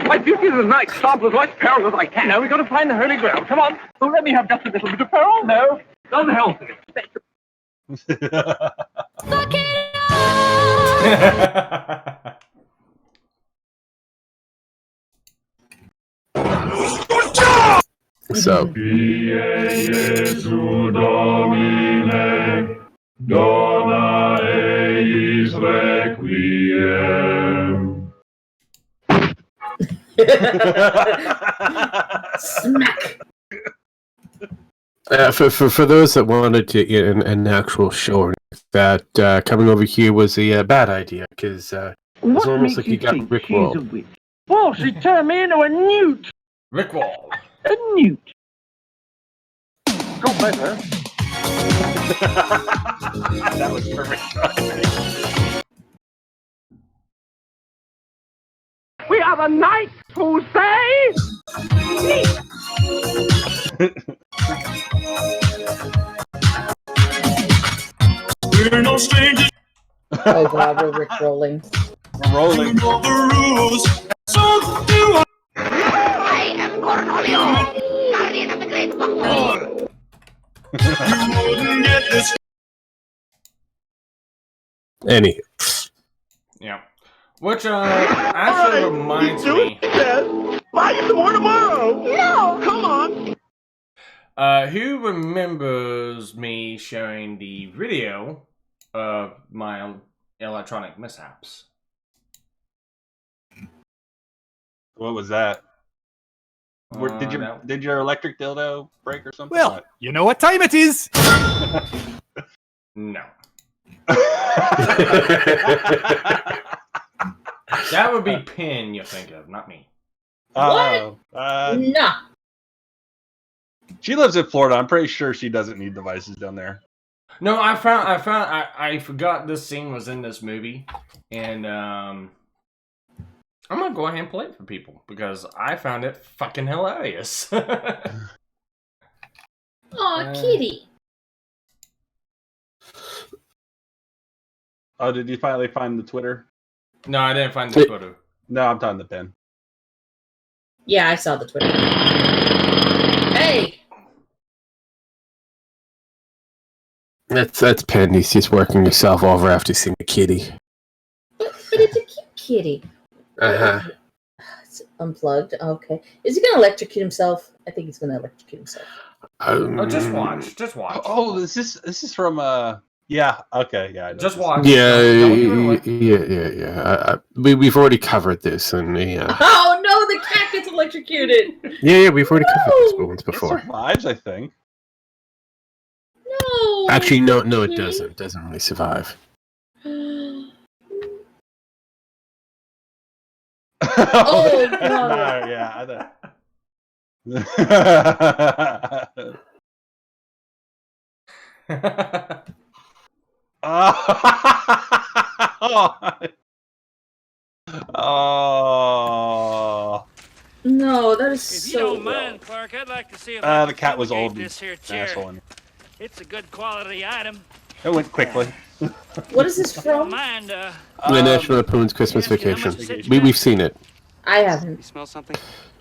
My duty as a knight starts with as peril as I can. No, we've got to find the holy ground. Come on. Oh, let me have just a little bit of peril. No, doesn't help. So. Dona eis requiem. Smack. For those that wanted to get an actual show, that coming over here was a bad idea because it's almost like you got rickrolled. Oh, she turned me into a newt. Rickwall. A newt. God bless her. That was perfect. We are the knights who say... We're no strangers. Oh god, we're rickrolling. We're rolling. You know the rules. So do I. I am Cornelio. Any. Yeah. Which actually reminds me. Buy you some more tomorrow. No, come on. Who remembers me showing the video of my electronic mishaps? What was that? That- Did your electric dildo break or something? Well, you know what time it is. No. That would be Pin you think of, not me. Oh, No. She lives in Florida. I'm pretty sure she doesn't need devices down there. No, I forgot this scene was in this movie, and I'm gonna go ahead and play it for people because I found it fucking hilarious. Aw, kitty. Oh, did you finally find the Twitter? No, I didn't find the Twitter. No, I'm talking the pen. Yeah, I saw the Twitter. Hey! That's Pen. He's working himself over after seeing the kitty. But it's a cute kitty. Uh-huh. It's unplugged. Okay. Is he going to electrocute himself? I think he's going to electrocute himself. Oh, just watch. Just watch. Oh, this is from yeah. Okay, yeah. I know Just this. watch. Yeah. We've already covered this, and yeah. Oh no, the cat gets electrocuted. Yeah, we've already covered this once before. It survives, I think. No. Actually, no, it doesn't. It doesn't really survive. Oh god. No, yeah. I know. Oh. No, that is If so you don't wrong. mind, Clark, I'd like to see if I The can cat was fumigate old. this here chair. Asshole. It's a good quality item. It went quickly. What is this If you don't from? mind, The National Lampoon's Christmas yeah, how much Vacation. is it, We've seen it. I haven't. You smell something?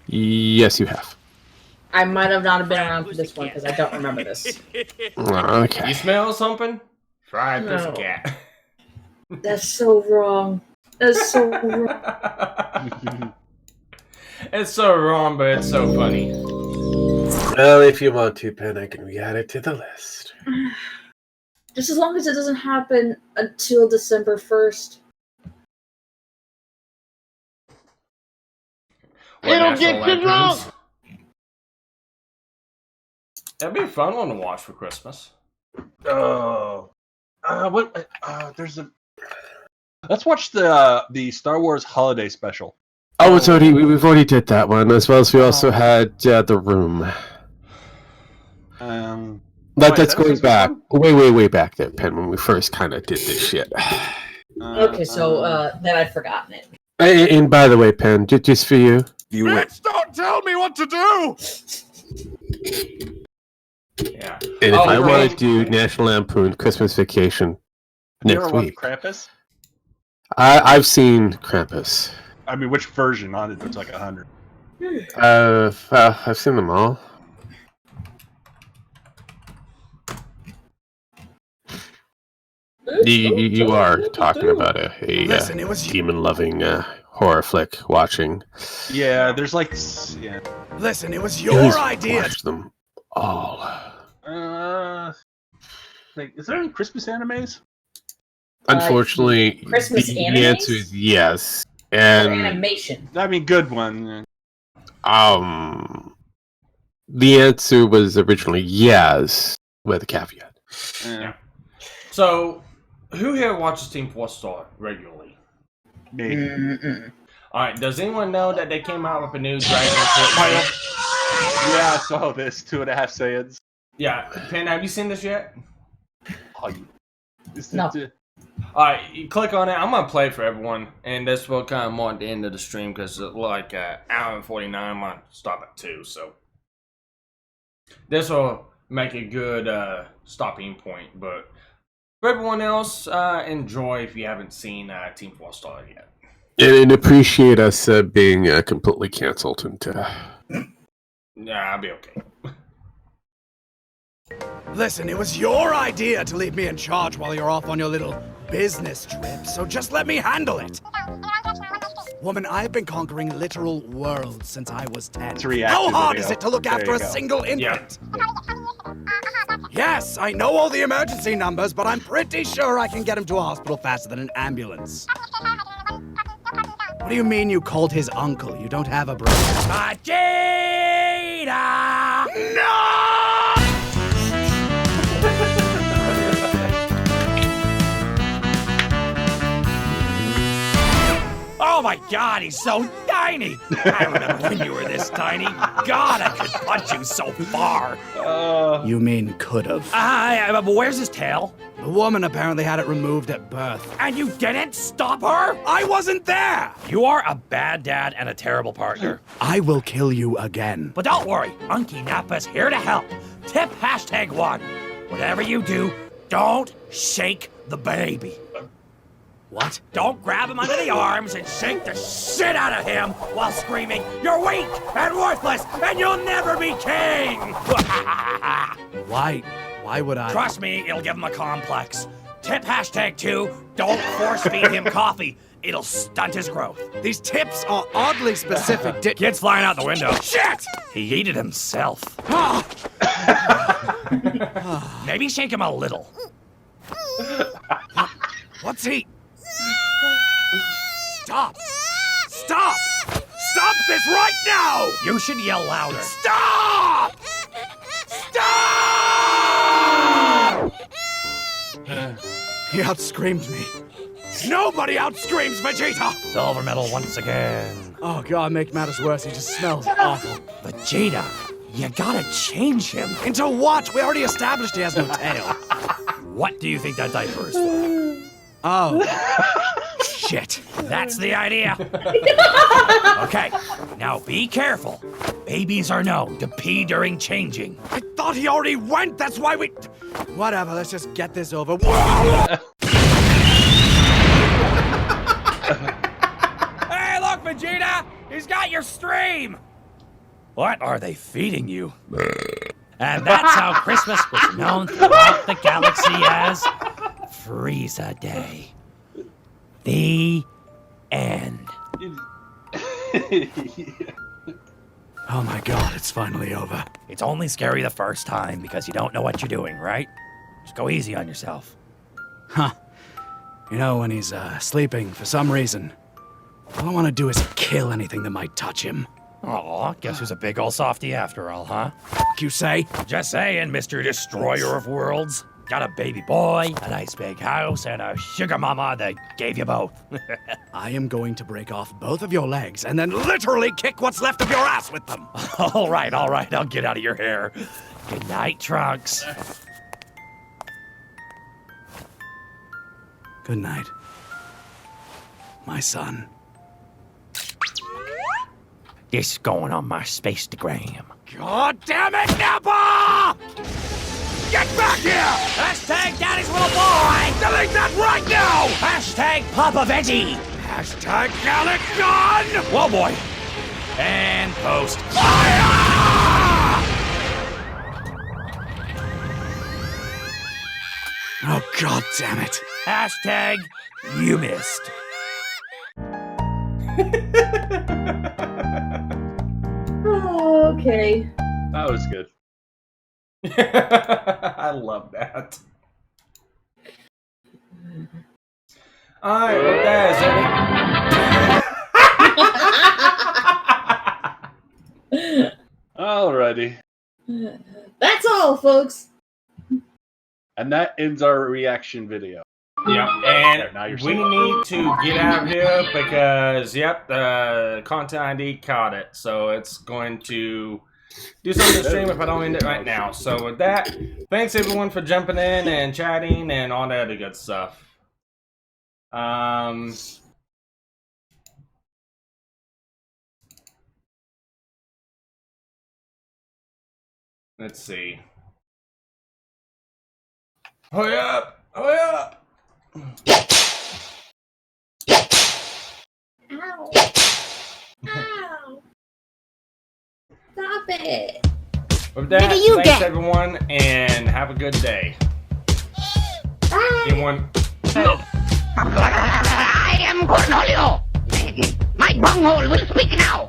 Yes, you have. I might have not been around for this one because I don't remember this. Okay. You smell something? Fried No. pussycat. That's so wrong. That's so wrong. It's so wrong, but it's so funny. Well, if you want to, Pen, I can re-add it to the list. Just as long as it doesn't happen until December 1st. It'll get you drunk. That'd be a fun one to watch for Christmas. Oh. What? There's a. Let's watch the Star Wars Holiday Special. Oh, it's already. We've already did that one, as well as we also had The Room. That's going back way back there, Pen, when we first kind of did this shit. Okay, so then I've forgotten it. And by the way, Pen, just for you, Bitch, don't tell me what to do. Yeah. And if I want to do National Lampoon Christmas Vacation next week, Krampus? I've seen Krampus. I mean, which version on it? There's like 100. I've seen them all. You are talking about a Listen, it was demon-loving horror flick watching. Yeah, there's like. Yeah. Listen, it was Please your idea. watch them all. Is there any Christmas animes? Unfortunately, Christmas the animes? answer is yes. Or And animation. I mean, good one. the answer was originally yes, with a caveat. Yeah. So, who here watches Team 4-Star regularly? Me. Alright, does anyone know that they came out with a new Dragon Quest? Yeah, I saw this 2.5 Saiyans. Yeah, Pen, have you seen this yet? No. Alright, you click on it. I'm gonna play for everyone, and this will kind of mark the end of the stream because it's like hour and 49. I'm gonna stop at 2, so this will make a good stopping point. But for everyone else, enjoy if you haven't seen Team 4-Star yet. And appreciate us being completely canceled and Yeah, I'll be okay. Listen, it was your idea to leave me in charge while you're off on your little business trip, so just let me handle it. Woman, I've been conquering literal worlds since I was 10. How hard is it to look after a single infant? Yes, I know all the emergency numbers, but I'm pretty sure I can get him to a hospital faster than an ambulance. What do you mean you called his uncle? You don't have a brother. Vegeta! No! Oh my god, he's so tiny! I remember when you were this tiny. God, I could punch you so far. You mean could've. But where's his tail? The woman apparently had it removed at birth. And you didn't stop her? I wasn't there! You are a bad dad and a terrible partner. I will kill you again. But don't worry, Unky Nappa's here to help. Tip #1. Whatever you do, don't shake the baby. What? Don't grab him under the arms and shake the shit out of him while screaming, "You're weak and worthless and you'll never be king!" Why would I? Trust me, it'll give him a complex. Tip #2, don't force feed him coffee. It'll stunt his growth. These tips are oddly specific. Kid's flying out the window. Shit! He ate it himself. Maybe shake him a little. What's he? Stop! Stop! Stop this right now! You should yell louder. Stop! Stop! He outscreamed me. Nobody outscreams Vegeta! Silver medal once again. Oh god, make matters worse, he just smells awful. Vegeta, you gotta change him. Into what? We already established he has no tail. What do you think that diaper is for? Oh. Shit. That's the idea. Okay, now be careful. Babies are known to pee during changing. I thought he already went, that's why we... Whatever, let's just get this over. Hey, look, Vegeta! He's got your stream! What are they feeding you? And that's how Christmas was known throughout the galaxy as Frieza Day. The end. Oh my god, it's finally over. It's only scary the first time because you don't know what you're doing, right? Just go easy on yourself. Huh. You know, when he's sleeping, for some reason, all I want to do is kill anything that might touch him. Aw, guess who's a big ol' softy after all, huh? You say? Just saying, Mr. Destroyer of Worlds. Got a baby boy, a nice big house, and a sugar mama that gave you both. I am going to break off both of your legs and then literally kick what's left of your ass with them. All right, I'll get out of your hair. Good night, Trunks. Good night, my son. This is going on my Spacegram. God damn it, Nappa! Get back here! Hashtag Daddy's little boy! Delete that right now! Hashtag Papa Veggie! Hashtag Gallic Gun! Whoa, boy! And post. Fire! Oh, god damn it. Hashtag you missed. Oh, okay. That was good. I love that. Alright, well, that is Alrighty. That's all, folks. And that ends our reaction video. Yep, and now you're we safe. need to get out of here because, yep, the content ID caught it. So it's going to do something to the stream if I don't end it right now. So with that, thanks everyone for jumping in and chatting and all that other good stuff. Let's see. Hurry up! Hurry up! Ow. Ow. Stop Stop it. With that, Nigga, you thanks get- everyone, and have a good day. Anyone? I am Cornelio. My bunghole will speak now.